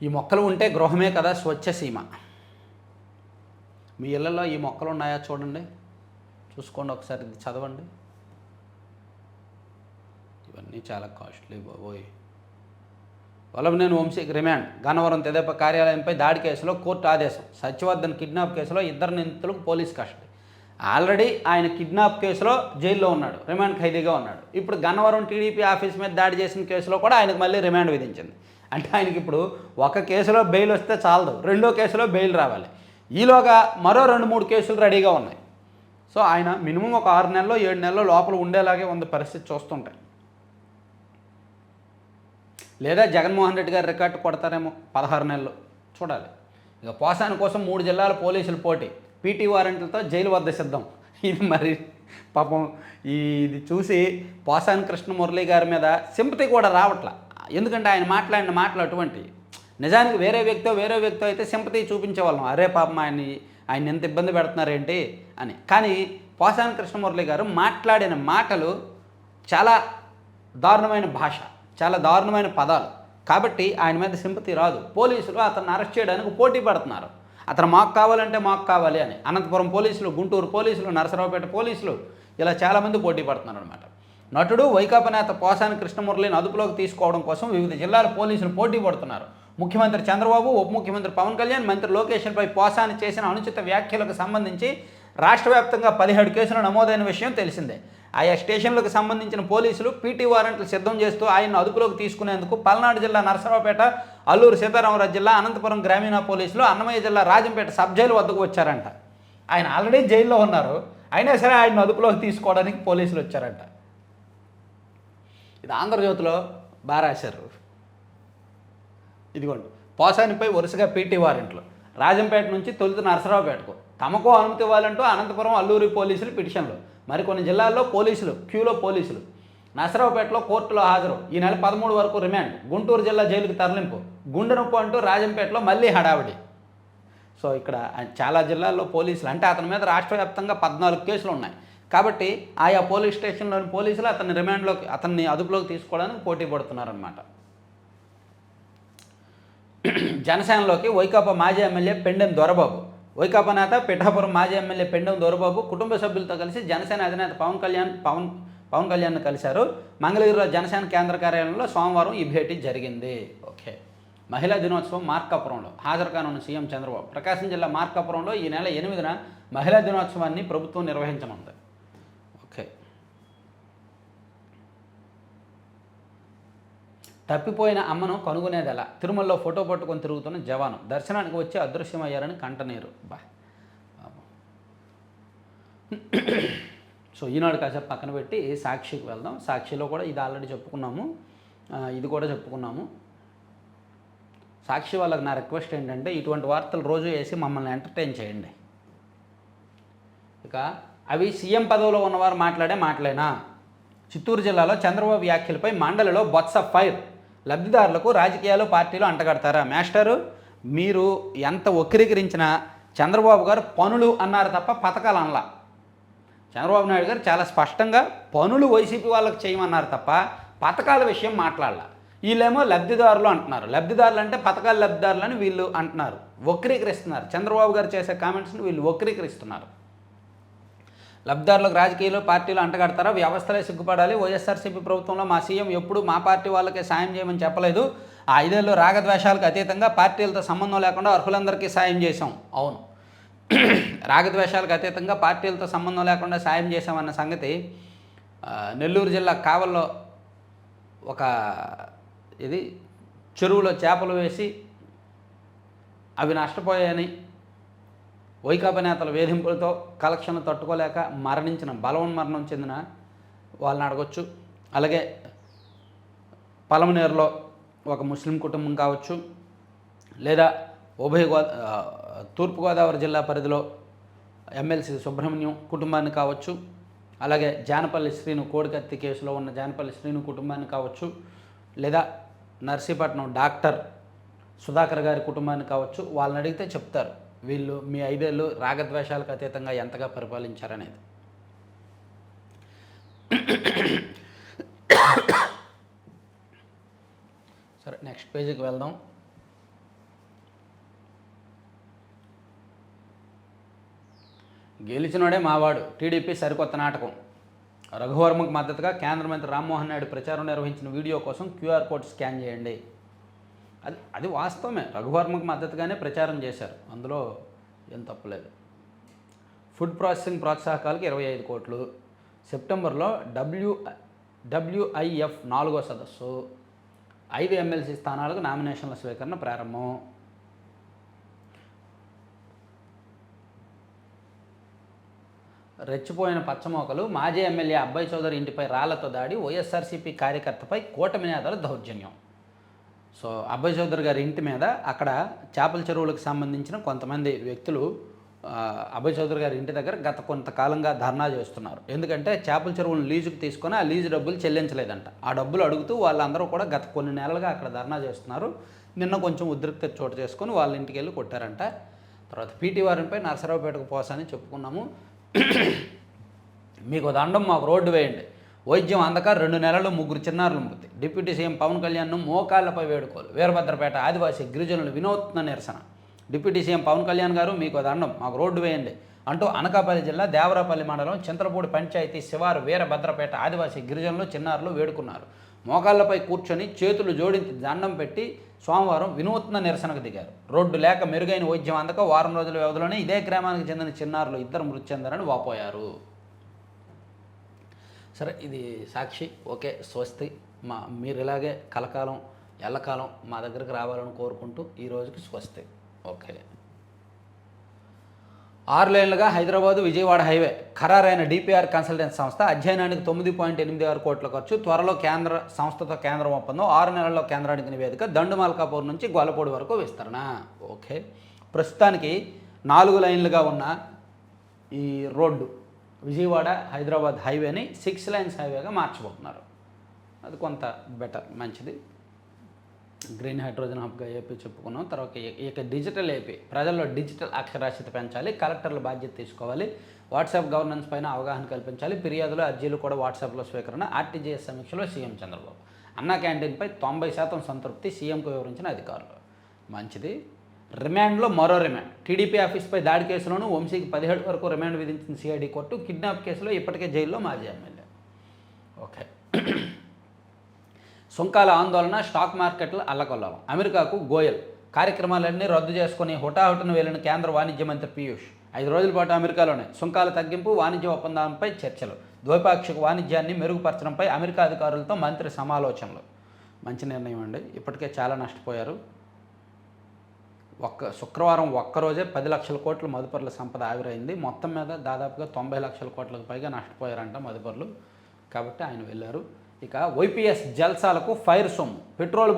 ఈ మొక్కలు ఉంటే గృహమే కదా స్వచ్ఛ సీమ. మీ ఇళ్ళల్లో ఈ మొక్కలు ఉన్నాయా చూడండి, చూసుకోండి ఒకసారి, ఇది చదవండి. ఇవన్నీ చాలా కాస్ట్లీ బాబోయ్. వల్లభనేని వంశీకి రిమాండ్. గన్నవరం తెదేపా కార్యాలయంపై దాడి కేసులో కోర్టు ఆదేశం. సత్యవర్ధన్ కిడ్నాప్ కేసులో ఇద్దరు నిందితులకు పోలీస్ కస్టడీ. ఆల్రెడీ ఆయన కిడ్నాప్ కేసులో జైల్లో ఉన్నాడు, రిమాండ్ ఖైదీగా ఉన్నాడు. ఇప్పుడు గన్నవరం టీడీపీ ఆఫీస్ మీద దాడి చేసిన కేసులో కూడా ఆయనకు మళ్ళీ రిమాండ్ విధించింది. అంటే ఆయనకి ఇప్పుడు ఒక కేసులో బెయిల్ వస్తే చాలదు, రెండో కేసులో బెయిల్ రావాలి. ఈలోగా మరో 2-3 కేసులు రెడీగా ఉన్నాయి. సో ఆయన మినిమం ఒక 6 నెలలో 7 నెలలో లోపల ఉండేలాగే ఉంది పరిస్థితి చూస్తుంటాయి. లేదా జగన్మోహన్ రెడ్డి గారు రికార్డు కొడతారేమో 16 నెలలు చూడాలి. ఇక పోసాని కోసం 3 జిల్లాల పోలీసులు పోటీ, పీటీ వారెంట్లతో జైలు వద్ద సిద్ధం. ఇది మరి పాపం ఇది చూసి పోసాని కృష్ణమురళి గారి మీద సింపతి కూడా రావట్లా. ఎందుకంటే ఆయన మాట్లాడిన మాటలు అటువంటి. నిజానికి వేరే వ్యక్తి అయితే సింపతి చూపించేవాళ్ళం, అరే పాపం ఆయన ఎంత ఇబ్బంది పెడుతున్నారేంటి అని. కానీ పోసాని కృష్ణమురళి గారు మాట్లాడిన మాటలు చాలా దారుణమైన భాష, చాలా దారుణమైన పదాలు. కాబట్టి ఆయన మీద సింపతి రాదు. పోలీసులు అతన్ని అరెస్ట్ చేయడానికి పోటీ పడుతున్నారు. అతను మాకు కావాలంటే మాకు కావాలి అని. అనంతపురం పోలీసులు, గుంటూరు పోలీసులు, నరసరావుపేట పోలీసులు ఇలా చాలామంది పోటీ పడుతున్నారు అనమాట. నటుడు వైకాపా నేత పోసాని కృష్ణమురళిని అదుపులోకి తీసుకోవడం కోసం వివిధ జిల్లాల పోలీసులు పోటీ పడుతున్నారు. ముఖ్యమంత్రి చంద్రబాబు, ఉప ముఖ్యమంత్రి పవన్ కళ్యాణ్, మంత్రి లోకేష్పై పోసాని చేసిన అనుచిత వ్యాఖ్యలకు సంబంధించి రాష్ట్ర వ్యాప్తంగా 17 కేసులు నమోదైన విషయం తెలిసిందే. ఆయా స్టేషన్లకు సంబంధించిన పోలీసులు పీటీ వారెంట్లు సిద్ధం చేస్తూ ఆయన్ని అదుపులోకి తీసుకునేందుకు పల్నాడు జిల్లా నరసరావుపేట, అల్లూరు సీతారామరాజు జిల్లా అనంతపురం గ్రామీణ పోలీసులు అన్నమయ్య జిల్లా రాజంపేట సబ్ జైలు వద్దకు వచ్చారంట. ఆయన ఆల్రెడీ జైల్లో ఉన్నారు, అయినా సరే ఆయన అదుపులోకి తీసుకోవడానికి పోలీసులు వచ్చారంట. ఇది ఆంధ్రజ్యోతిలో బాగా రాశారు. ఇదిగోండి, పోసానిపై వరుసగా పీటీ వారెంట్లు. రాజంపేట నుంచి తొలుత నరసరావుపేటకు తమకు అనుమతి ఇవ్వాలంటూ అనంతపురం, అల్లూరి పోలీసులు పిటిషన్లు. మరికొన్ని జిల్లాల్లో క్యూలో పోలీసులు. నరసరావుపేటలో కోర్టులో హాజరు. ఈ నెల 13 వరకు రిమాండ్. గుంటూరు జిల్లా జైలుకు తరలింపు. గుండె నొప్పు అంటూ రాజంపేటలో మళ్ళీ హడావిడి. సో ఇక్కడ చాలా జిల్లాల్లో పోలీసులు, అంటే అతని మీద రాష్ట్ర వ్యాప్తంగా 14 కేసులు ఉన్నాయి. కాబట్టి ఆయా పోలీస్ స్టేషన్లోని పోలీసులు అతన్ని అదుపులోకి తీసుకోవడానికి పోటీ పడుతున్నారన్నమాట. జనసేనలోకి వైకాపా మాజీ ఎమ్మెల్యే పెండెం దొరబాబు. వైకాపా నేత పిఠాపురం మాజీ ఎమ్మెల్యే పెండెం దొరబాబు కుటుంబ సభ్యులతో కలిసి జనసేన అధినేత పవన్ కళ్యాణ్ కలిశారు. మంగళగిరిలో జనసేన కేంద్ర కార్యాలయంలో సోమవారం ఈ భేటీ జరిగింది. ఓకే. మహిళా దినోత్సవం మార్కాపురంలో హాజరు కానున్న సీఎం చంద్రబాబు. ప్రకాశం జిల్లా మార్కాపురంలో ఈ నెల 8న మహిళా దినోత్సవాన్ని ప్రభుత్వం నిర్వహించనుంది. ఓకే. తప్పిపోయిన అమ్మను కనుగొనేదెలా? తిరుమలలో ఫోటో పట్టుకొని తిరుగుతున్న జవాను దర్శనానికి వచ్చి అదృశ్యమయ్యారని కంటనీరు. సో ఈనాడు కాసేపు పక్కన పెట్టి సాక్షికి వెళ్దాం. సాక్షిలో కూడా ఇది ఆల్రెడీ చెప్పుకున్నాము, ఇది కూడా చెప్పుకున్నాము. సాక్షి వాళ్ళకి నా రిక్వెస్ట్ ఏంటంటే ఇటువంటి వార్తలు రోజు వేసి మమ్మల్ని ఎంటర్టైన్ చేయండి. ఇక అవి సీఎం పదవిలో ఉన్నవారు మాటలేనా? చిత్తూరు జిల్లాలో చంద్రబాబు వ్యాఖ్యలపై మండలిలో బొత్స ఫైర్. లబ్ధిదారులకు రాజకీయాలు, పార్టీలు అంటగడతారా? మాస్టరు, మీరు ఎంత వక్రీకరించినా చంద్రబాబు గారు పనులు అన్నారు తప్ప పథకాలు అనలా. చంద్రబాబు నాయుడు గారు చాలా స్పష్టంగా పనులు వైసీపీ వాళ్ళకి చేయమన్నారు తప్ప పథకాల విషయం మాట్లాడాల. వీళ్ళేమో లబ్ధిదారులు అంటున్నారు. లబ్ధిదారులు అంటే పథకాల లబ్ధిదారులు అని వీళ్ళు అంటున్నారు, వక్రీకరిస్తున్నారు. చంద్రబాబు గారు చేసే కామెంట్స్ని వీళ్ళు వక్రీకరిస్తున్నారు. లబ్ధిదారులకు రాజకీయాలు, పార్టీలు అంటగడతారా? వ్యవస్థలే సిగ్గుపడాలి. వైఎస్ఆర్సీపీ ప్రభుత్వంలో మా సీఎం ఎప్పుడు మా పార్టీ వాళ్ళకే సాయం చేయమని చెప్పలేదు. ఆ 5 ఏళ్ళు రాగద్వేషాలకు అతీతంగా పార్టీలతో సంబంధం లేకుండా అర్హులందరికీ సాయం చేశాం. అవును, రాగద్వేషాలకు అతీతంగా పార్టీలతో సంబంధం లేకుండా సాయం చేశామన్న సంగతి నెల్లూరు జిల్లా కావల్లో ఒక చెరువులో చేపలు వేసి అవి నష్టపోయాయని వైకాపా నేతల వేధింపులతో కలెక్షన్ తట్టుకోలేక మరణించిన బలవన్మరణం చెందిన వాళ్ళని అడగొచ్చు. అలాగే పలమనేరులో ఒక ముస్లిం కుటుంబం కావచ్చు, లేదా తూర్పుగోదావరి జిల్లా పరిధిలో ఎమ్మెల్సీ సుబ్రహ్మణ్యం కుటుంబాన్ని కావచ్చు, అలాగే జానపల్లి శ్రీను కోడికత్తి కేసులో ఉన్న జానపల్లి శ్రీను కుటుంబాన్ని కావచ్చు, లేదా నర్సీపట్నం డాక్టర్ సుధాకర్ గారి కుటుంబాన్ని కావచ్చు. వాళ్ళని అడిగితే చెప్తారు వీళ్ళు మీ 5 ఏళ్ళు రాగద్వేషాలకు అతీతంగా ఎంతగా పరిపాలించారనేది. సరే, నెక్స్ట్ పేజీకి వెళ్దాం. గెలిచినోడే మావాడు, టీడీపీ సరికొత్త నాటకం. రఘువర్మకు మద్దతుగా కేంద్ర మంత్రి రామ్మోహన్ నాయుడు ప్రచారం నిర్వహించిన వీడియో కోసం QR కోడ్ స్కాన్ చేయండి. అది అది వాస్తవమే. రఘువర్మకు మద్దతుగానే ప్రచారం చేశారు, అందులో ఏం తప్పులేదు. ఫుడ్ ప్రాసెసింగ్ ప్రోత్సాహకాలకు 25 కోట్లు. సెప్టెంబర్లో WIF 4వ సదస్సు. 5 ఎమ్మెల్సీ స్థానాలకు నామినేషన్ల స్వీకరణ ప్రారంభం. రెచ్చిపోయిన పచ్చమోకలు. మాజీ ఎమ్మెల్యే అబ్బాయి చౌదరి ఇంటిపై రాళ్లతో దాడి. వైఎస్ఆర్సీపీ కార్యకర్తపై కూటమి నేతల దౌర్జన్యం. సో అబ్బాయి చౌదరి గారి ఇంటి మీద అక్కడ చేపల చెరువులకు సంబంధించిన కొంతమంది వ్యక్తులు అబ్బాయి చౌదరి గారి ఇంటి దగ్గర గత కొంతకాలంగా ధర్నా చేస్తున్నారు. ఎందుకంటే చేపల చెరువులను లీజుకు తీసుకొని ఆ లీజు డబ్బులు చెల్లించలేదంట. ఆ డబ్బులు అడుగుతూ వాళ్ళందరూ కూడా గత కొన్ని నెలలుగా అక్కడ ధర్నా చేస్తున్నారు. నిన్న కొంచెం ఉద్రిక్తత చోటు చేసుకొని వాళ్ళ ఇంటికి వెళ్ళి కొట్టారంట. తర్వాత పీటీ వారిపై నరసరావుపేటకు పోసాని చెప్పుకున్నాము. మీకు దండం, మాకు రోడ్డు వేయండి. వైద్యం అందక 2 నెలలు 3 చిన్నారులు మృతి. డిప్యూటీ సీఎం పవన్ కళ్యాణ్ను మోకాళ్లపై వేడుకోలు. వీరభద్రపేట ఆదివాసీ గిరిజనులు వినూత్న నిరసన. డిప్యూటీ సీఎం పవన్ కళ్యాణ్ గారు, మీకు దండం, మాకు రోడ్డు వేయండి అంటూ అనకాపల్లి జిల్లా దేవరాపల్లి మండలం చింతలపూడి పంచాయతీ శివారు వీరభద్రపేట ఆదివాసీ గిరిజనులు చిన్నారులు వేడుకున్నారు. మోకాళ్లపై కూర్చొని చేతులు జోడించి దండం పెట్టి సోమవారం వినూత్న నిరసనకు దిగారు. రోడ్డు లేక మెరుగైన వైద్యం అందక వారం రోజుల వ్యవధిలోనే ఇదే గ్రామానికి చెందిన చిన్నారులు 2 మృతి చెందారని వాపోయారు. సరే, ఇది సాక్షి. ఓకే, స్వస్తి. మీరు ఇలాగే కలకాలం ఎల్లకాలం మా దగ్గరికి రావాలని కోరుకుంటూ ఈ రోజుకి స్వస్తి. ఓకే. 6 లేన్లుగా హైదరాబాదు విజయవాడ హైవే ఖరారైన DPR కన్సల్టెన్సీ సంస్థ. అధ్యయనానికి 9.86 కోట్ల ఖర్చు. త్వరలో సంస్థతో కేంద్రం ఒప్పందం. 6 నెలల్లో కేంద్రానికి నివేదిక. దండుమల్కాపూర్ నుంచి గొల్లపూడి వరకు విస్తరణ. ఓకే. ప్రస్తుతానికి 4 లైన్లుగా ఉన్న ఈ రోడ్డు విజయవాడ హైదరాబాద్ హైవేని 6 లైన్స్ హైవేగా మార్చబోతున్నారు. అది కొంత బెటర్, మంచిది. గ్రీన్ హైడ్రోజన్ హబ్గా ఏపీ చెప్పుకున్నాం. తర్వాత ఇక డిజిటల్ ఏపీ. ప్రజల్లో డిజిటల్ అక్షరాస్యత పెంచాలి. కలెక్టర్ల బాధ్యత తీసుకోవాలి. వాట్సాప్ గవర్నెన్స్ పైన అవగాహన కల్పించాలి. ఫిర్యాదులు, అర్జీలు కూడా వాట్సాప్లో స్వీకరణ. RTGS సమీక్షలో సీఎం చంద్రబాబు. అన్నా క్యాంటీన్పై 90% సంతృప్తి. సీఎంకు వివరించిన అధికారులు. మంచిది. రిమాండ్లో మరో రిమాండ్. టీడీపీ ఆఫీస్పై దాడి కేసులోనూ వంశీకి 17 వరకు రిమాండ్ విధించిన సిఐడి కోర్టు. కిడ్నాప్ కేసులో ఇప్పటికే జైల్లో మాజీ ఎమ్మెల్యే. ఓకే. సుంకాల ఆందోళన. స్టాక్ మార్కెట్లు అల్లకొల్లాలం. అమెరికాకు గోయల్. కార్యక్రమాలన్నీ రద్దు చేసుకుని హుటాహుటిన వెళ్లిన కేంద్ర వాణిజ్య మంత్రి పీయూష్. 5 రోజుల పాటు అమెరికాలోనే. సుంకాల తగ్గింపు, వాణిజ్య ఒప్పందంపై చర్చలు. ద్వైపాక్షిక వాణిజ్యాన్ని మెరుగుపరచడంపై అమెరికా అధికారులతో మంత్రి సమాలోచనలు. మంచి నిర్ణయం అండి. ఇప్పటికే చాలా నష్టపోయారు. శుక్రవారం ఒక్కరోజే 10 లక్షల కోట్ల మదుపర్ల సంపద ఆవిరైంది. మొత్తం మీద దాదాపుగా 90 లక్షల కోట్లకు పైగా నష్టపోయారంట మదుపర్లు. కాబట్టి ఆయన వెళ్ళారు. ఇక YPS జల్సాలకు ఫైర్ సొమ్ము. పెట్రోల్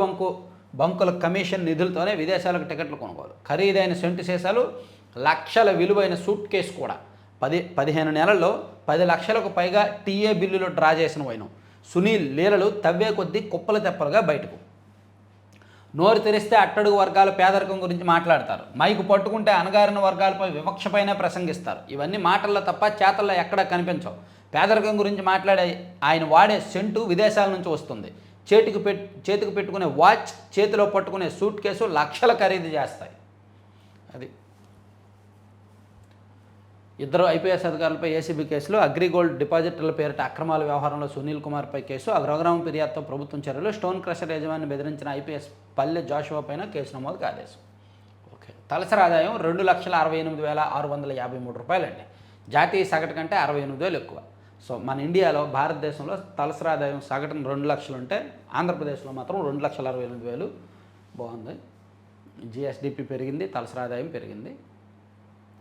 బంకుల కమిషన్ నిధులతోనే విదేశాలకు టికెట్లు కొనుగోలు. ఖరీదైన సెంటు సీసాలు, లక్షల విలువైన సూట్ కేసు కూడా. 15 నెలల్లో 10 లక్షలకు పైగా టీఏ బిల్లులు డ్రా చేసిన వైనం. సునీల్ లీలలు తవ్వే కొద్దీ కుప్పల తెప్పలుగా బయటకు. నోరు తెరిస్తే అట్టడుగు వర్గాల పేదరికం గురించి మాట్లాడతారు. మైకు పట్టుకుంటే అణగారిన వర్గాలపై వివక్షపైనే ప్రసంగిస్తారు. ఇవన్నీ మాటల్లో తప్ప చేతల్లో ఎక్కడా కనిపించవు. పేదరికం గురించి మాట్లాడే ఆయన వాడే సెంటు విదేశాల నుంచి వస్తుంది. చేతికి పెట్టుకునే వాచ్, చేతిలో పట్టుకునే సూట్ కేసు లక్షల ఖరీదు చేస్తాయి. అది 2 IPS అధికారులపై ఏసీబీ కేసులు. అగ్రిగోల్డ్ డిపాజిటర్ల పేరిట అక్రమాల వ్యవహారంలో సునీల్ కుమార్పై కేసు. అగ్రగ్రామం ఫిర్యాదుతో ప్రభుత్వం చర్యలు. స్టోన్ క్రషర్ యజమాని బెదిరించిన IPS పల్లె జాషువా పైన కేసు నమోదుకు ఆదేశం. ఓకే. తలసరి ఆదాయం 2,68,653 రూపాయలండి. జాతీయ సగటు కంటే 68,000 ఎక్కువ. సో మన ఇండియాలో, భారతదేశంలో తలసరి ఆదాయం సగటున 2 లక్షలు ఉంటే ఆంధ్రప్రదేశ్లో మాత్రం 2,68,000. బాగుంది. GSDP పెరిగింది, తలసరి ఆదాయం పెరిగింది.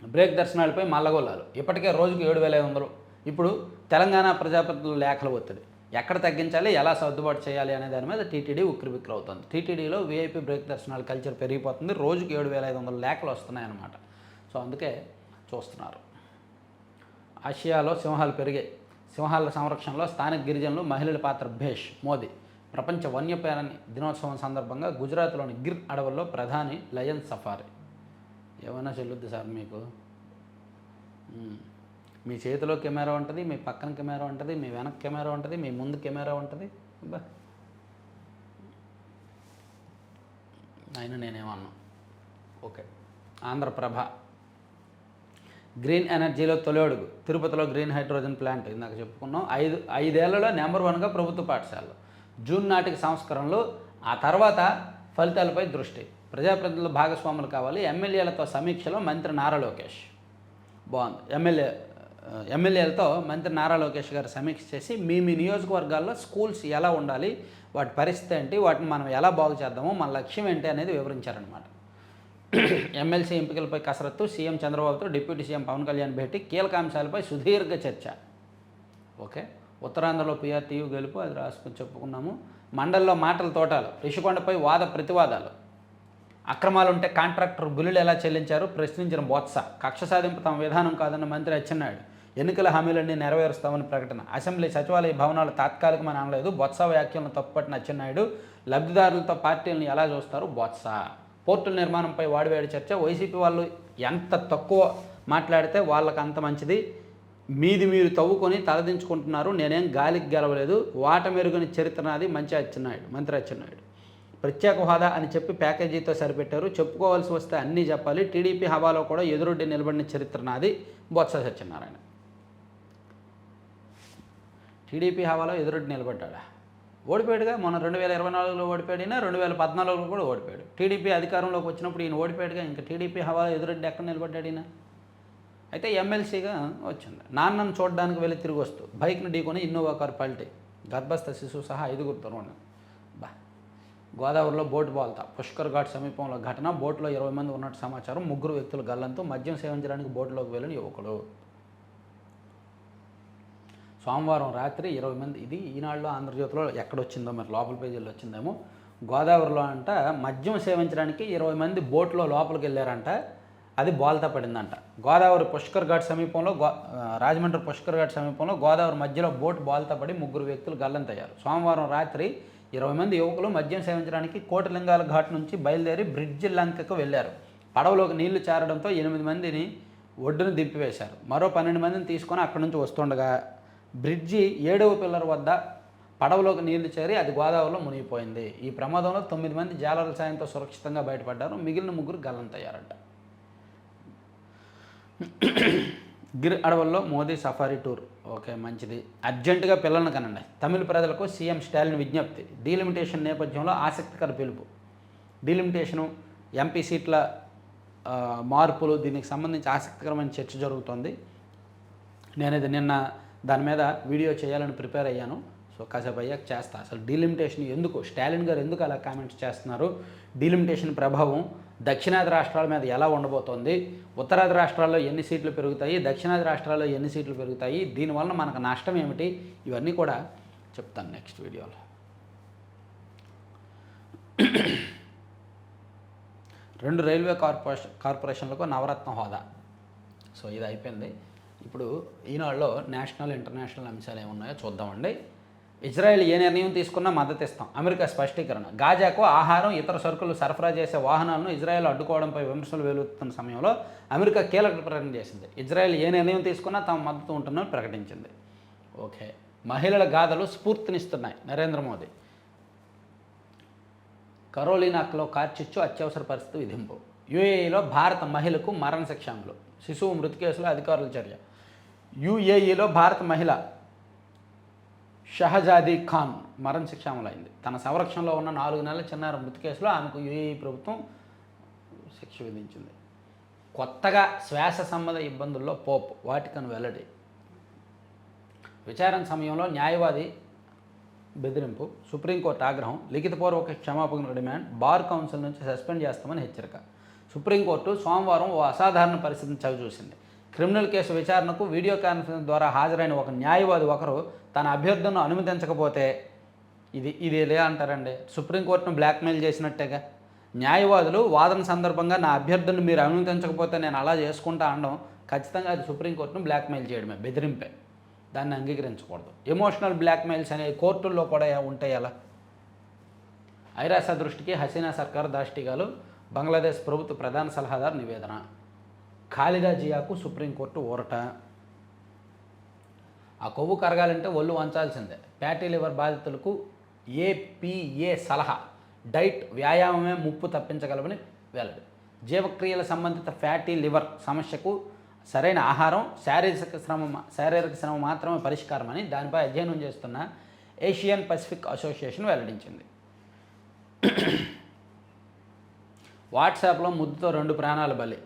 బ్రేక్ దర్శనాలపై మల్లగొల్లాలు. ఇప్పటికే రోజుకు 7,500. ఇప్పుడు తెలంగాణ ప్రజాప్రతినిధుల లేఖల ఒత్తిడి. ఎక్కడ తగ్గించాలి, ఎలా సర్దుబాటు చేయాలి అనే దాని మీద టీటీడీ ఉక్కిరిబిక్కిరి అవుతుంది. టీటీడీలో VIP బ్రేక్ దర్శనాల కల్చర్ పెరిగిపోతుంది. రోజుకు 7,500 లేఖలు వస్తున్నాయన్నమాట. సో అందుకే చూస్తున్నారు. ఆసియాలో సింహాలు పెరిగాయి. సింహాల సంరక్షణలో స్థానిక గిరిజనులు, మహిళల పాత్ర భేష్. మోదీ. ప్రపంచ వన్యప్రాణి దినోత్సవం సందర్భంగా గుజరాత్లోని గిర్ అడవుల్లో ప్రధాని లయన్ సఫారీ. ఏమైనా చెల్లుద్ది సార్ మీకు. మీ చేతిలో కెమెరా ఉంటుంది, మీ పక్కన కెమెరా ఉంటుంది, మీ వెనక కెమెరా ఉంటుంది, మీ ముందు కెమెరా ఉంటుంది. బా అయినా నేనేమన్నా. ఓకే. ఆంధ్రప్రభ. గ్రీన్ ఎనర్జీలో తొలి అడుగు. తిరుపతిలో గ్రీన్ హైడ్రోజన్ ప్లాంట్. ఇందాక చెప్పుకున్నాం. 5 ఏళ్లలో నెంబర్ 1గా ప్రభుత్వ పాఠశాలలు. జూన్ నాటికి సంస్కరణలు. ఆ తర్వాత ఫలితాలపై దృష్టి, ప్రజాప్రతినిధుల భాగస్వాములు కావాలి, ఎమ్మెల్యేలతో సమీక్షలో మంత్రి నారా లోకేష్. బాగుంది. ఎమ్మెల్యేలతో మంత్రి నారా లోకేష్ గారు సమీక్ష చేసి మీ నియోజకవర్గాల్లో స్కూల్స్ ఎలా ఉండాలి, వాటి పరిస్థితి ఏంటి, వాటిని మనం ఎలా బాగు చేద్దామో, మన లక్ష్యం ఏంటి అనేది వివరించారనమాట. ఎమ్మెల్సీ ఎంపికలపై కసరత్తు, సీఎం చంద్రబాబుతో డిప్యూటీ సీఎం పవన్ కళ్యాణ్ భేటీ, కీలక అంశాలపై సుదీర్ఘ చర్చ. ఓకే, ఉత్తరాంధ్రలో పీఆర్టీయూ గెలుపు, అది రాసుకొని చెప్పుకున్నాము. మండల్లో మాటల తోటాలు, రిషికొండపై వాద ప్రతివాదాలు, అక్రమాలుంటే కాంట్రాక్టర్ బిల్లులు ఎలా చెల్లించారు ప్రశ్నించిన బొత్స, కక్ష సాధింపు తమ విధానం కాదన్న మంత్రి అచ్చెన్నాయుడు, ఎన్నికల హామీలన్నీ నెరవేరుస్తామని ప్రకటన, అసెంబ్లీ సచివాలయ భవనాలు తాత్కాలికమని అనలేదు, బొత్స వ్యాఖ్యలను తప్పుపట్టిన అచ్చెన్నాయుడు, లబ్ధిదారులతో పార్టీలను ఎలా చూస్తారు బొత్స, పోర్టుల నిర్మాణంపై వాడివేడి చర్చ, వైసీపీ వాళ్ళు ఎంత తక్కువ మాట్లాడితే వాళ్ళకి అంత మంచిది, మీది మీరు తవ్వుకొని తలదించుకుంటున్నారు, నేనేం గాలికి గెలవలేదు, వాట మెరుగని చరిత్ర నాది మంత్రి అచ్చెన్నాయుడు. ప్రత్యేక హోదా అని చెప్పి ప్యాకేజీతో సరిపెట్టారు, చెప్పుకోవాల్సి వస్తే అన్నీ చెప్పాలి, టీడీపీ హవాలో కూడా ఎదురొడ్డి నిలబడిన చరిత్ర నాది బొత్స సత్యనారాయణ. టీడీపీ హవాలో ఎదురొడ్డి నిలబడ్డా, ఓడిపోయాడుగా. మొన్న 2024లో ఓడిపోయాడినా, 2014లో కూడా ఓడిపోయాడు. టీడీపీ అధికారంలోకి వచ్చినప్పుడు ఈయన ఓడిపోయాడుగా. ఇంకా టీడీపీ హవాలో ఎదురొడ్డి ఎక్కడ నిలబడ్డాడినా. అయితే ఎమ్మెల్సీగా వచ్చింది. నాన్నను చూడడానికి వెళ్ళి తిరిగి వస్తూ బైక్ను ఢీకొని ఇన్నోవా కారు పల్టీ, గర్భస్థ శిశువు సహా 5 దుర్మరణం. గోదావరిలో బోటు బాల్తా, పుష్కర్ ఘాట్ సమీపంలో ఘటన, బోట్లో 20 మంది ఉన్నట్టు సమాచారం, 3 వ్యక్తులు గల్లంతో, మద్యం సేవించడానికి బోటులోకి వెళ్ళిన యువకుడు. సోమవారం రాత్రి 20 మంది, ఇది ఈనాడులో ఆంధ్రజ్యోతిలో ఎక్కడొచ్చిందో మరి, లోపల పేజీలో వచ్చిందేమో. గోదావరిలో అంట మద్యం సేవించడానికి 20 మంది బోట్లో లోపలికి వెళ్ళారంట, అది బోల్తా పడిందంట. గోదావరి పుష్కర్ ఘాట్ సమీపంలో రాజమండ్రి పుష్కర్ ఘాట్ సమీపంలో గోదావరి మధ్యలో బోటు బోల్తా పడి 3 వ్యక్తులు గల్లంతయ్యారు. సోమవారం రాత్రి 20 మంది యువకులు మద్యం సేవించడానికి కోటిలింగాల ఘాట్ నుంచి బయలుదేరి బ్రిడ్జి లంకకు వెళ్లారు. పడవలోకి నీళ్లు చేరడంతో 8 మందిని ఒడ్డును దింపివేశారు. మరో 12 మందిని తీసుకొని అక్కడి నుంచి వస్తుండగా బ్రిడ్జి 7వ పిల్లర్ వద్ద పడవలోకి నీళ్లు చేరి అది గోదావరిలో మునిగిపోయింది. ఈ ప్రమాదంలో 9 మంది జాలర్ల సాయంతో సురక్షితంగా బయటపడ్డారు. మిగిలిన 3 గల్లంతయ్యారంట. గిర్ అడవుల్లో మోదీ సఫారీ టూర్. ఓకే, మంచిది. అర్జెంటుగా పిల్లలను కనండి. తమిళ ప్రజలకు సీఎం స్టాలిన్ విజ్ఞప్తి. డీలిమిటేషన్ నేపథ్యంలో ఆసక్తికర పిలుపు. డీలిమిటేషను, ఎంపీ సీట్ల మార్పులు, దీనికి సంబంధించి ఆసక్తికరమైన చర్చ జరుగుతోంది. నేను ఇది నిన్న దాని మీద వీడియో చేయాలని ప్రిపేర్ అయ్యాను. సో కాసేపు అయ్యాక చేస్తా. అసలు డీలిమిటేషన్ ఎందుకు, స్టాలిన్ గారు ఎందుకు అలా కామెంట్స్ చేస్తున్నారు, డీలిమిటేషన్ ప్రభావం దక్షిణాది రాష్ట్రాల మీద ఎలా ఉండబోతోంది, ఉత్తరాది రాష్ట్రాల్లో ఎన్ని సీట్లు పెరుగుతాయి, దక్షిణాది రాష్ట్రాల్లో ఎన్ని సీట్లు పెరుగుతాయి, దీనివల్ల మనకు నష్టం ఏమిటి, ఇవన్నీ కూడా చెప్తాను నెక్స్ట్ వీడియోలో. 2 రైల్వే కార్పొరేషన్లకు నవరత్న హోదా. సో ఇది అయిపోయింది. ఇప్పుడు ఈనాడులో నేషనల్ ఇంటర్నేషనల్ అంశాలు ఏమున్నాయో చూద్దామండి. ఇజ్రాయెల్ ఏ నిర్ణయం తీసుకున్నా మద్దతు ఇస్తాం, అమెరికా స్పష్టీకరణ. గాజాకు ఆహారం, ఇతర సరుకులు సరఫరా చేసే వాహనాలను ఇజ్రాయెల్ అడ్డుకోవడంపై విమర్శలు వెలువెత్తుతున్న సమయంలో అమెరికా కీలక ప్రకటన చేసింది. ఇజ్రాయెల్ ఏ నిర్ణయం తీసుకున్నా తమ మద్దతు ఉంటుందని ప్రకటించింది. ఓకే, మహిళల గాథలు స్ఫూర్తినిస్తున్నాయి. నరేంద్ర మోదీ. కరోలినాక్లో కార్చిచ్చు, అత్యవసర పరిస్థితి విధింపు. యూఏఈలో భారత మహిళకు మరణశిక్ష అమలు. శిశువు మృతి కేసులో అధికారుల చర్య. యూఏఈలో భారత మహిళ షహజాదీ ఖాన్ మరణశిక్ష అమలైంది. తన సంరక్షణలో ఉన్న 4 నెలల చిన్నారి మృతి కేసులో ఆమెకు యూఏఈ ప్రభుత్వం శిక్ష విధించింది. కొత్తగా శ్వాస సంబంధ ఇబ్బందుల్లో పోప్, వాటికన్ వెల్లడి. విచారణ సమయంలో న్యాయవాది బెదిరింపు, సుప్రీంకోర్టు ఆగ్రహం, లిఖితపూర్వక క్షమాపణ డిమాండ్, బార్ కౌన్సిల్ నుంచి సస్పెండ్ చేస్తామని హెచ్చరిక. సుప్రీంకోర్టు సోమవారం ఓ అసాధారణ పరిస్థితిని చవిచూసింది. క్రిమినల్ కేసు విచారణకు వీడియో కాన్ఫరెన్స్ ద్వారా హాజరైన ఒక న్యాయవాది ఒకరు తన అభ్యర్థనను అనుమతించకపోతే ఇది ఎలా అంటారండి, సుప్రీంకోర్టును బ్లాక్మెయిల్ చేసినట్టేగా. న్యాయవాదులు వాదన సందర్భంగా నా అభ్యర్థనను మీరు అనుమతించకపోతే నేను అలా చేసుకుంటా అనడం ఖచ్చితంగా అది సుప్రీంకోర్టును బ్లాక్మెయిల్ చేయడమే, బెదిరింపే. దాన్ని అంగీకరించకూడదు. ఎమోషనల్ బ్లాక్మెయిల్స్ అనేవి కోర్టుల్లో కూడా ఉంటాయి. అలా ఐరాస దృష్టికి హసీనా సర్కార్ దాష్టిగాలు, బంగ్లాదేశ్ ప్రభుత్వ ప్రధాన సలహాదారు నివేదన. ఖాలిదా జియాకు సుప్రీంకోర్టు ఊరట. ఆ కొవ్వు కరగాలంటే ఒళ్ళు వంచాల్సిందే. ఫ్యాటీ లివర్ బాధితులకు ఏపీఏ సలహా, డైట్ వ్యాయామమే ముప్పు తప్పించగలవని వెల్లడి. జీవక్రియల సంబంధిత ఫ్యాటీ లివర్ సమస్యకు సరైన ఆహారం, శారీరక శ్రమ మాత్రమే పరిష్కారమని దానిపై అధ్యయనం చేస్తున్న ఏషియన్ పసిఫిక్ అసోసియేషన్ వెల్లడించింది. వాట్సాప్లో ముద్దుతో 2 ప్రాణాలు బలి.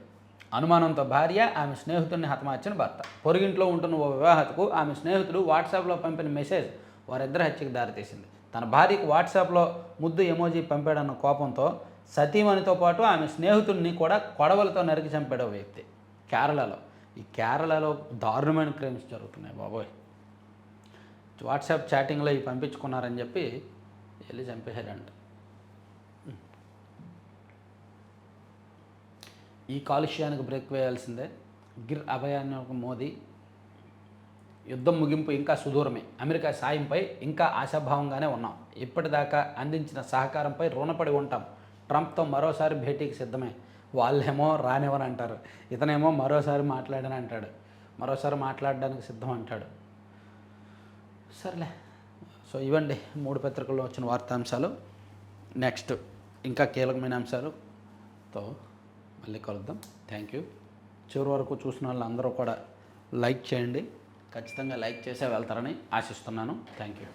అనుమానంతో భార్య, ఆమె స్నేహితుడిని హతమార్చిన భర్త. పొరుగింట్లో ఉంటున్న ఓ వివాహతకు ఆమె స్నేహితుడు వాట్సాప్లో పంపిన మెసేజ్ వారిద్దరి హత్యకు దారితీసింది. తన భార్యకు వాట్సాప్లో ముద్దు ఎమోజీ పంపాడన్న కోపంతో సతీమణితో పాటు ఆమె స్నేహితుడిని కూడా కొడవలతో నరికి చంపాడు ఓ వ్యక్తి. కేరళలో దారుణమైన క్రైమ్స్ జరుగుతున్నాయి బాబోయ్. వాట్సాప్ చాటింగ్లో ఇవి పంపించుకున్నారని చెప్పి వెళ్ళి చంపేశారంట. ఈ కాలుష్యానికి బ్రేక్ వేయాల్సిందే. గిర్ అభయానికి మోదీ. యుద్ధం ముగింపు ఇంకా సుదూరమే. అమెరికా సాయంపై ఇంకా ఆశాభావంగానే ఉన్నాం. ఇప్పటిదాకా అందించిన సహకారంపై రుణపడి ఉంటాం. ట్రంప్తో మరోసారి భేటీకి సిద్ధమే. వాళ్ళేమో రానివ్వని అంటారు, ఇతనేమో మరోసారి మాట్లాడని అంటాడు, మరోసారి మాట్లాడడానికి సిద్ధం అంటాడు. సర్లే. సో ఇవ్వండి 3 పత్రికల్లో వచ్చిన వార్తాంశాలు. నెక్స్ట్ ఇంకా కీలకమైన అంశాలతో మళ్ళీ కలుద్దాం. Thank you. చివరి వరకు చూసిన వాళ్ళందరూ కూడా లైక్ చేయండి. ఖచ్చితంగా లైక్ చేసే వెళ్తారని ఆశిస్తున్నాను. Thank you.